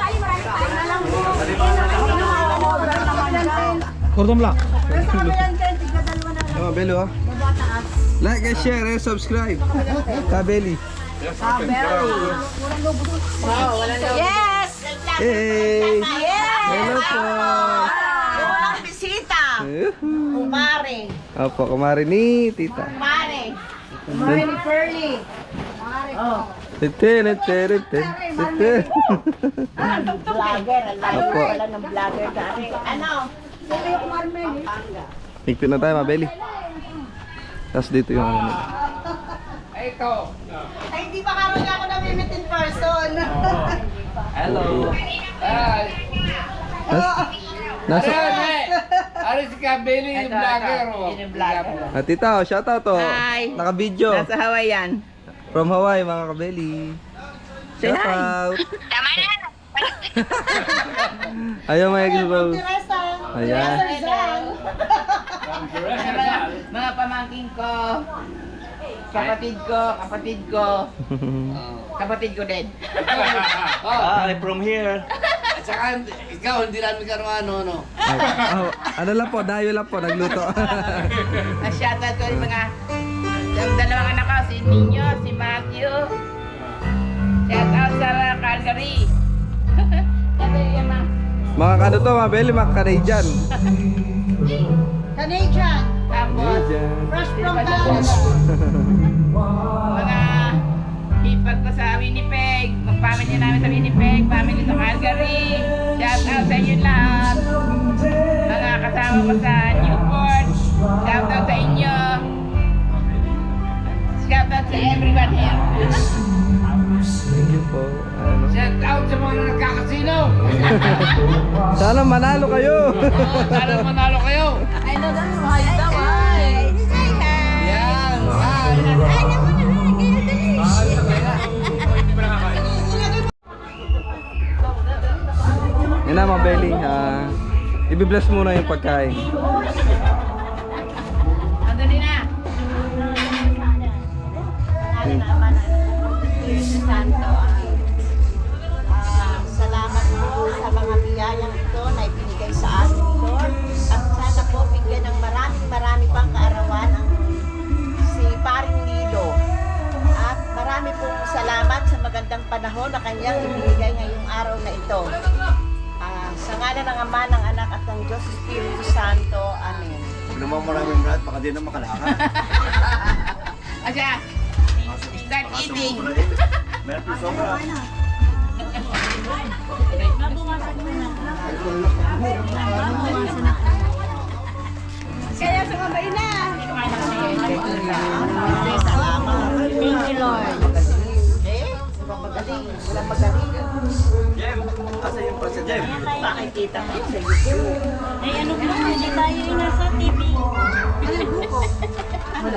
Cordon black. Mga Belly, oh. Like and share and subscribe. Kabeli. Yes! Hey! Yes! Hello po! Walang bisita! Kumare! Opo, kumari ni Tita. Kumare! Kumari ni Pearly. Tete. Vlogger! Ang layo Opo. pala ng vlogger dati. Ano? Higpit na tayo, Mabeli. Tapos dito yung ano nila. Ay, ikaw. Ay, hindi pa kami ako namimit in person. Hello. Ay. Nasa... Alis ka, Billy, yung vlogger. Yung vlogger. Tita, shoutout to. Hi. Naka-video. Nasa Hawaii yan. From Hawaii, mga kabeli. Say hi. Shoutout. Ayaw may expo. Ayan. Mga pamangking ko. Kapatid ko. Kapatid ko din. From here. At saka, ikaw, hindi namin karoon no? Ano lang po, dayo lang po, nagluto. Shoutout ko yung mga yung dalawang anak ko, si Ninyo, si Matthew. Shoutout sa Calgary. Sabi yung mga Mga kano to, Mabeli, mga Canadian. Canadian! tapos, Fresh from Canada! mga hipag ko sa Winnipeg, mag-family namin sa Winnipeg, family sa Calgary. Shoutout sa inyo lahat. Mga kasama ko sa Newport. Shoutout sa inyo. Shoutout sa everyone here. Thank you po. Ano? Shoutout sa mga nagkakasino. Sana manalo kayo. Sana manalo kayo. Ay, no, no, hi daw, hi! Say hi! Yan. Ay, naman na, Yan na, Mabeli. I-bless muna yung pagkain. Ando din na. Santo, salamat po sa mga biyayang ito na ibinigay sa amin, Lord. At sana po bigyan ng marami pang kaarawan ang si Paring Nilo. At marami pong salamat sa panahon na kanyang ibinigay ngayong araw na ito. Sa ngalan ng Ama, ng Anak at ng Diyos Espiritu Santo. Amen. Naman maraming brad, baka di na makalakad. Asya, start eating. Meron po sobra. Kaya sumabay na. Salamat. Thank you, Lord. Magaling. Walang magaling. Jem, asa yung pa si Jem? Pakikita ko sa YouTube. Ay, ano po, hindi tayo yung nasa TV.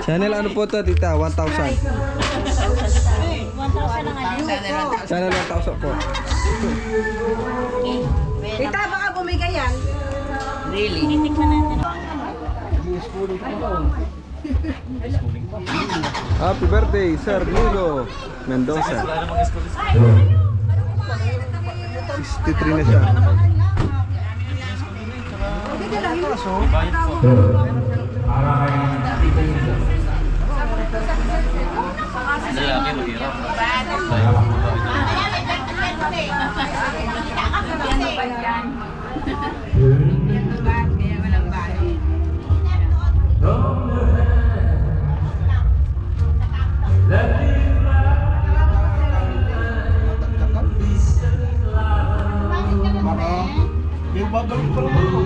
Channel ano po to, tita? 1,000. 1,000 lang ano. Channel 1,000 po. Tita, baka bumigay yan. Titikman natin. Happy birthday, Sir Nilo Mendoza. 63 na siya. Lalaki mahirap. Kaya walang bahay. Yung babalik pa naman ako.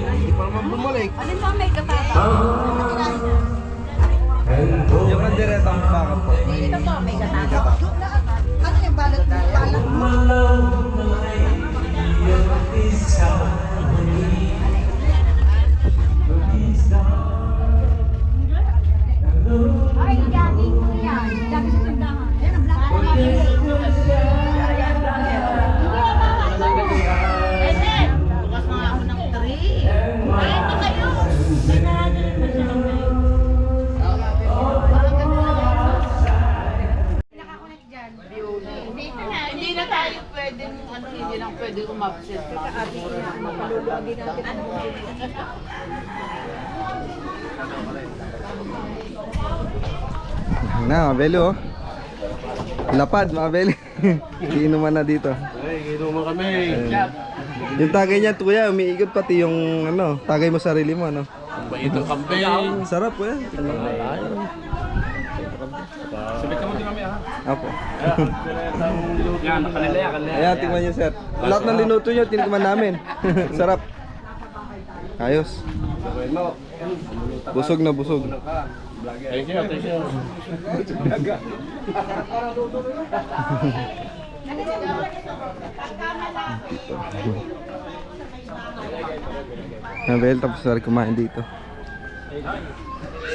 Hindi pa naman bumalik. Alin pa may katata? Yung pandiretang baka po. Ito po, may katako. Ano yung balot mo? Ay, gagi ko yan. Gagi sa tindahan. Yan ang black ko. Bukas mga ako ng 3. Ay, ito kayo. May nahagalit pa siya ng Hindi na tayo pwedeng, hindi lang pwede umabsent. Na, mabeli oh. Lapad, mabeli. Iinuman na dito. Ay, inuman kami. Yung tagay niya, kuya, umiikot pati yung ano, tagay mo sarili mo, ano. Bait ang kambing. Sarap, kuya. Sabit ka mo din kami ha. Apo. Yan, kanila. Ayan, tingnan niyo, sir. Lahat ng linuto niyo, tinikuman namin. Sarap. Ayos. Busog na busog. Thank you, thank you. Nabel, tapos na rin kumain dito.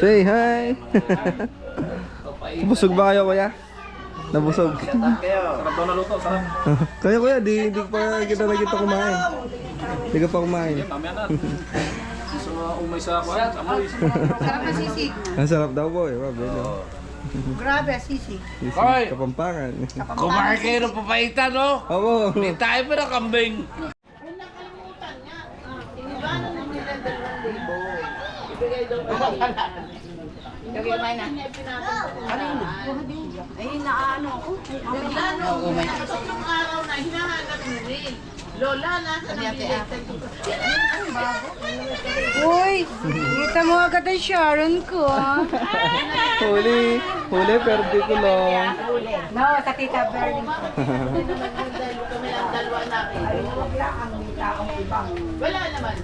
Say hi! Busog ba kayo, kuya? Nabusog. Sarap daw na luto, sarap. Kaya kuya, di pa kita na kita kumain. Di ka pa kumain. Mamaya na. So, umay sa ako, amoy. Sarap na sisig. Ang sarap daw po eh, Mabel. Grabe, sisig. Hoy! Kapampangan. Kumain kayo ng papaitan, no? Opo. Hindi tayo pa ng kambing. Kagimay na. Ay, naano ako. Tatlong araw na hinahanap ni Rin. Lola, nasa nang biletay ko. Uy, kita mo agad ang Sharon ko, ah. Huli, pero di ko lang. No, sa Tita Berling. Kami lang dalawa natin. Wala naman.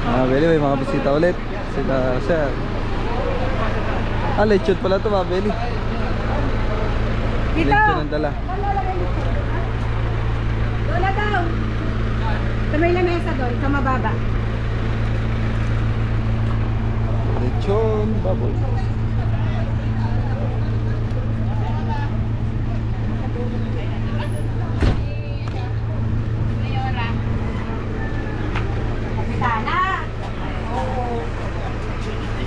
Mabeli, may mga bisita ulit. Sila, sir. Lechon pala to, Mabeli. Dito! Lechon ang dala. Lola daw! Sa may lamesa doon, sa mababa. Lechon, baboy. Sana! Oo.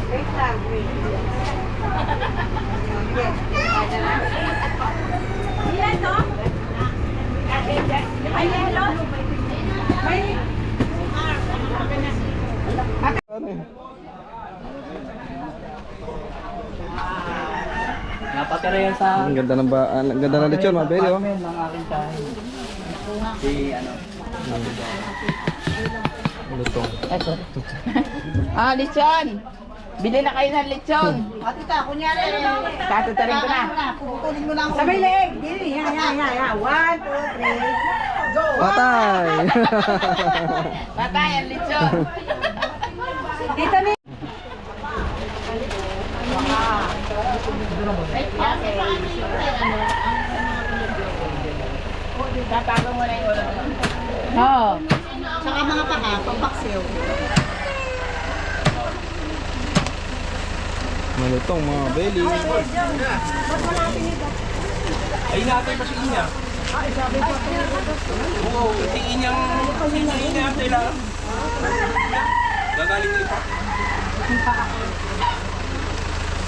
Wait lang, wait. Ilan to? Ay, yelo? May... Nakatira yan sa Ang ganda ng ang ganda ng lechon, mga belly, oh. apartment ng aking tayo. Si ano. Lutong. Ay, sorry. Lechon. Bili na kayo ng lechon. O, tita, kunyari. Tatutarin ko na. Puputulin mo lang. Sabay leeg. Dili. Yan. 1, 2, 3. Go. Patay! Patay ang lechon. Dito ni. Tatago mo na yung ulo. Oo. Saka mga paka, pampaksiw. Malutong, mga belly. Ay, natin pa si Inya. Oo, si Inyang natin lang. Gagaling nito.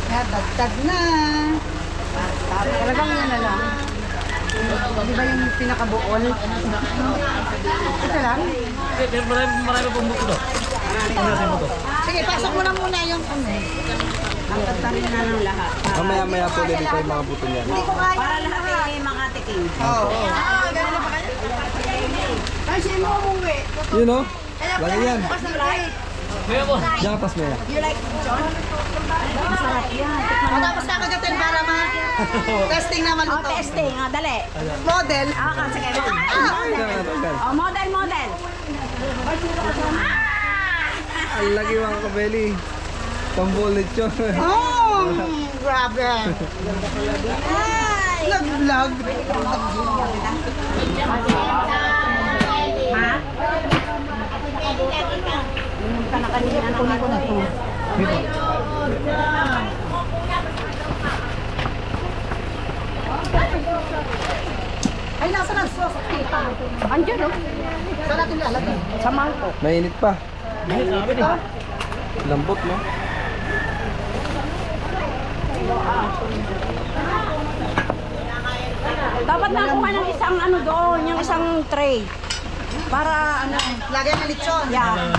Dagdag na. Talagang yan na lang. Di ba yung pinakabuol? Ito lang? Pero marami pong buko doon. Sige, pasok mo na muna yung ano. Ang tatarin na ng lahat. Mamaya-maya po ulit dito yung mga buto niyan. Hindi ko kaya. Para lahat ay mga tiking. Oo. Ganun na ba kayo? Kasi mo umuwi. Yun, oh. Lagi yan. Bukas ng right. Japas mo yan. You like John? Masarap yan. O, tapos kakagatin para testing naman ito. Testing. Dali. Model. Sige. Tanggal. Model. Ang lagi mga kabeli. Pambuol lechon. Oh, grabe. Nag-vlog. Ha? Yung ka na kanina. Kunin ko na ito. Ay, nasa na sauce? Andiyan, oh. Saan natin lalagay? Sa mangkok. Mainit pa. Lambot, no? Dapat nakuha ng isang ano doon, yung isang tray. Para ano, Lagay ng lechon. yan.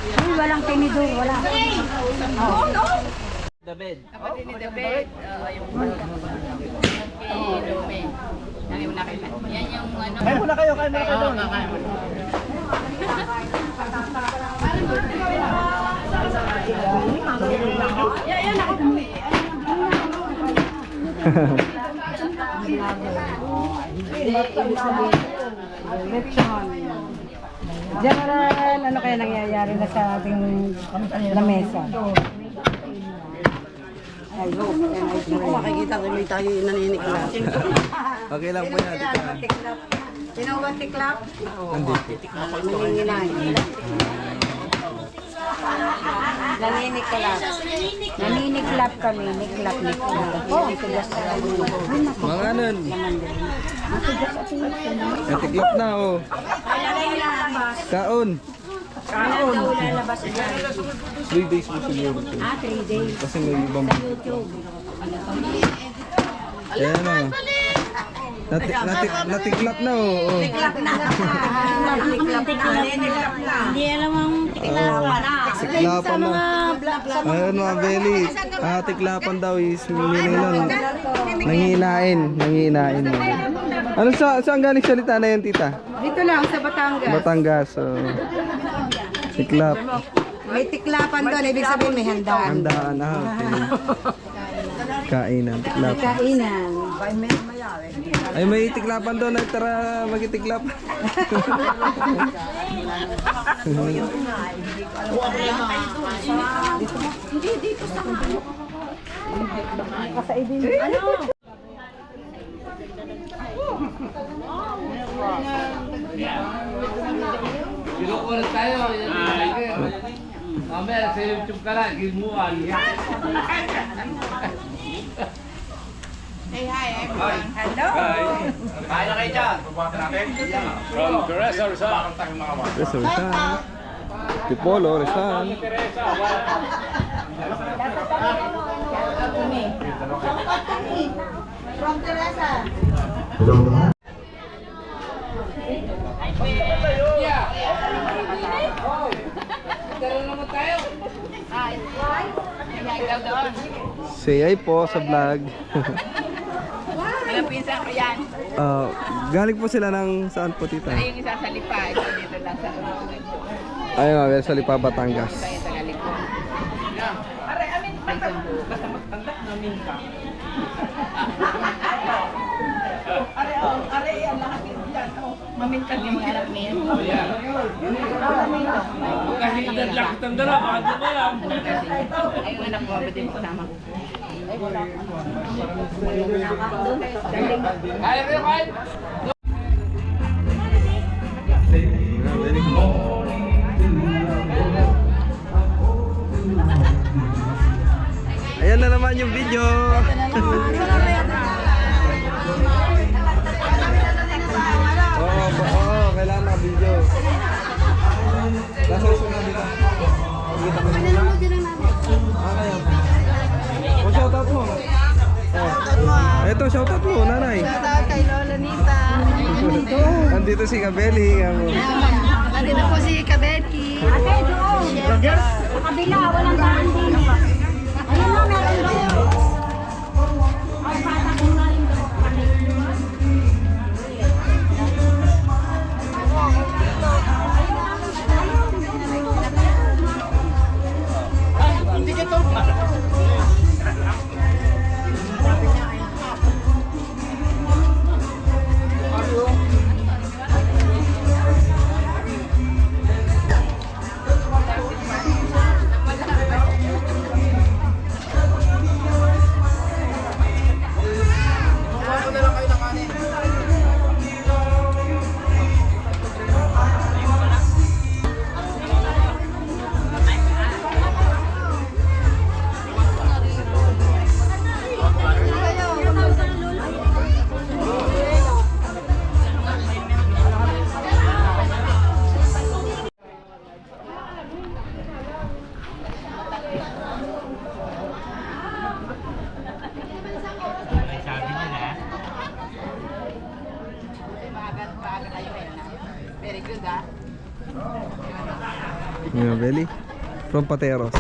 Ay, walang tinidor, wala. Oh, no. The bed. Kapatid ni David. Yung Lumi. Yan yung nakita. Yan yung ano. Kaya muna kayo doon. Yan ako. Lechon. General, ano kaya nangyayari na sa ating lamesa? I hope and I pray. Makikita ko may tayo naninig lang. Okay lang po yan. Tiklap. You know what tiklap? Nandito. Maninginay. Naniniklap. Naniniklap kami. Niklap. Oh, ang tigas na kami. Mga nun. Natiklop na, oh. Kaon. Kaon. Lalabas na. 3 days mo siguro. 3 days. Kasi may ibang YouTube. Kaya na. Natiklap na, oh. Tiklap na. Tiklap na. Hindi alam ang tiklapan na. Tiklapan na. Ayun mga belly. Tiklapan daw is meaning nun. Nanghihinain. Ano saan galing salita na yan, tita? Dito lang sa Batangas. Batangas. So, tiklap. May tiklapan doon. Ibig sabihin may handaan. Handaan. Okay. Kainan. Tiklap. Kainan. Ay, may tiklapan doon. Tara, magitiklap. Hindi, dito sa kasaibin. Ano? Kinukulat tayo. Mamaya sa YouTube ka lang, gimuan. Say hi everyone. Hello. Kaya na kayo dyan. From Teresa Rizal. Rizal. Tipolo, Rizal. From Teresa. Hi. Ikaw doon. Say hi po sa vlog. Walang pinsan ko yan. Galing po sila ng saan po, tita? Ay, yung isa sa lipa. Ito dito lang sa Ayun nga, sa Lipa, Batangas. tayo sa galikon. Aray, amin, basta magtanda namin ka. Aray, yan lahat yun dyan. Mamintan yung mga anak niya. Kasi naglalakit ang dala, bakit ba yan? Ay, yung anak ko, ba't yung kasama ko? Kaya kayo, kayo! Ayan na naman yung video. Oo, kailangan na video. Nasa sunod dito. Pinanood din ang namin. Kayo. O, shoutout mo. Ito, shoutout mo, nanay. Shoutout kay Lola Nita. Nandito si Kabeli. Nandito po si Kabeki. Ate, doon. Sa kabila, walang daan din. Ayun lang, meron doon. Ay, bata ko nga yung doon. Hindi ka to. Very good, ah. Yung Kabeli. From Pateros.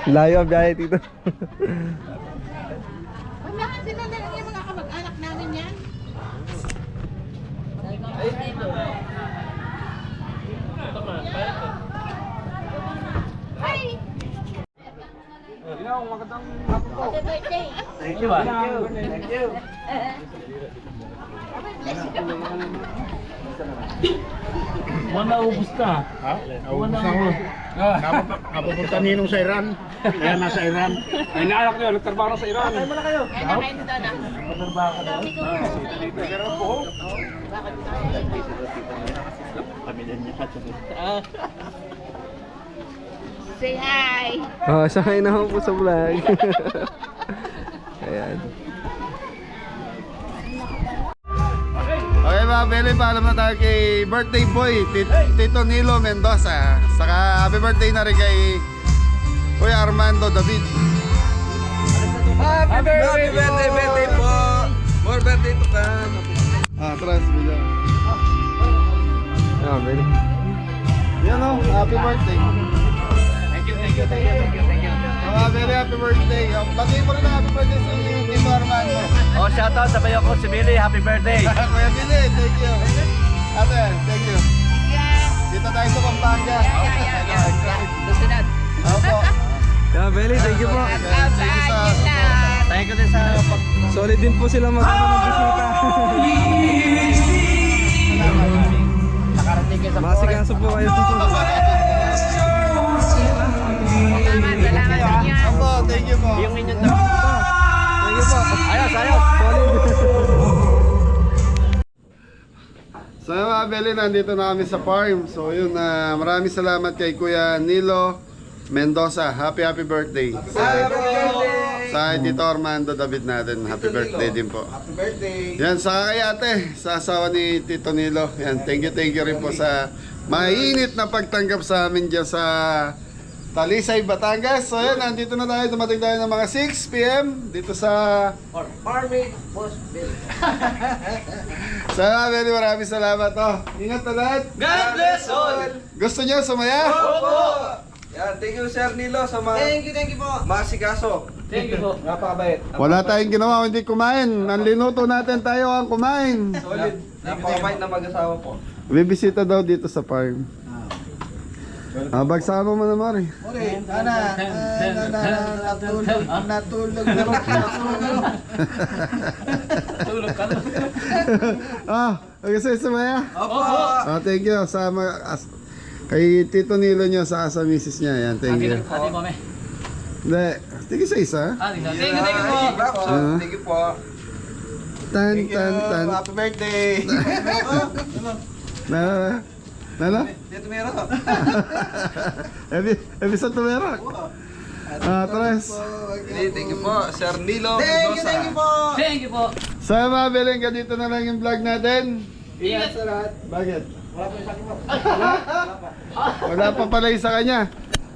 Layo ang biyahe dito. Uy, bakit sila na lang yung mga kamag-anak namin yan? Hi! Happy birthday! Thank you, Thank you. Buwan na ubus ka. Ha? Naubos ako. Napapunta ninong sa Iran. Kaya nasa Iran. Ay, naanak niyo, nagtrabaho sa Iran. Kaya na kayo dito na. Say hi! Oh, sakay na ako po sa vlog. Ayan. Okay mga Beli, paalam na tayo kay birthday boy, Tito Nilo Mendoza. Saka happy birthday na rin kay Kuya Armando David. Happy birthday po! More birthday to come! Trans video. Ayan, Beli. Yan o, happy birthday. Thank you. Mga Beli, happy birthday. Bagay mo rin na happy birthday sa Tito Armando. Oh, shoutout sa bayo ko si Billy. Happy birthday. Kuya Billy, thank you. Ate, thank you. Dito tayo sa Pampanga. Susunod. Opo. Ayan, Beli, thank you po. Thank you din sa Solid din po sila magkano ng bisita. nakarating kayo sa Masikaso po kayo. Salamat sa inyo. Opo, thank you po. yung inyong dami. Thank you po. Ayos. Solid. So yung mga Beli, nandito na kami sa farm. So yun, maraming salamat kay Kuya Nilo Mendoza. Happy birthday. Sa Tito Armando David natin. Happy birthday din po. Happy birthday. Yan, sa kay ate, sa asawa ni Tito Nilo. Yan, thank you rin po sa mainit na pagtanggap sa amin dyan sa Talisay, Batangas. So yan, nandito na tayo. Dumating tayo ng mga 6 p.m. dito sa Farming Post Bill. Very maraming salamat. Oh, ingat na lahat. God bless all! Gusto niyo sumaya? Opo! Yan, thank you Sir Nilo sa mga Thank you po. masikaso. Thank you po. Napakabait. Wala tayong ginawa kundi kumain. Ang linuto natin, tayo ang kumain. Solid. Napakabait na mag-asawa po. Bibisita daw dito sa farm. Bagsama mo naman eh. Ore, sana natulog na rin. Tulog ka na. Kasi sumaya? Opo! Thank you. Kay Tito Nilo nyo sa misis niya. Yan, thank you. Ate mo, me. Hindi, tige sa isa. Thank you po. Thank you po. Tan, tan, tan. Happy birthday. Nana? Dito meron. Ebi sa tumera. Tres. Thank you po, Sir Nilo. Thank you po. Thank you po. Sa mga Beleng, dito na lang yung vlog natin. Ingat sa lahat. Bakit? Wala pa yung sakit mo. Wala pa pala yung sa kanya.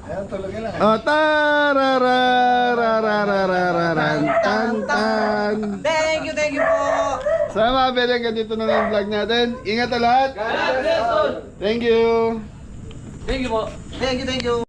Ayan, tulog na. Tararararararararan. Tan, tan. Thank you po. Sa mga Beleng, dito na lang yung vlog natin. Ingat na lahat. God bless all. Thank you. Thank you po. Thank you.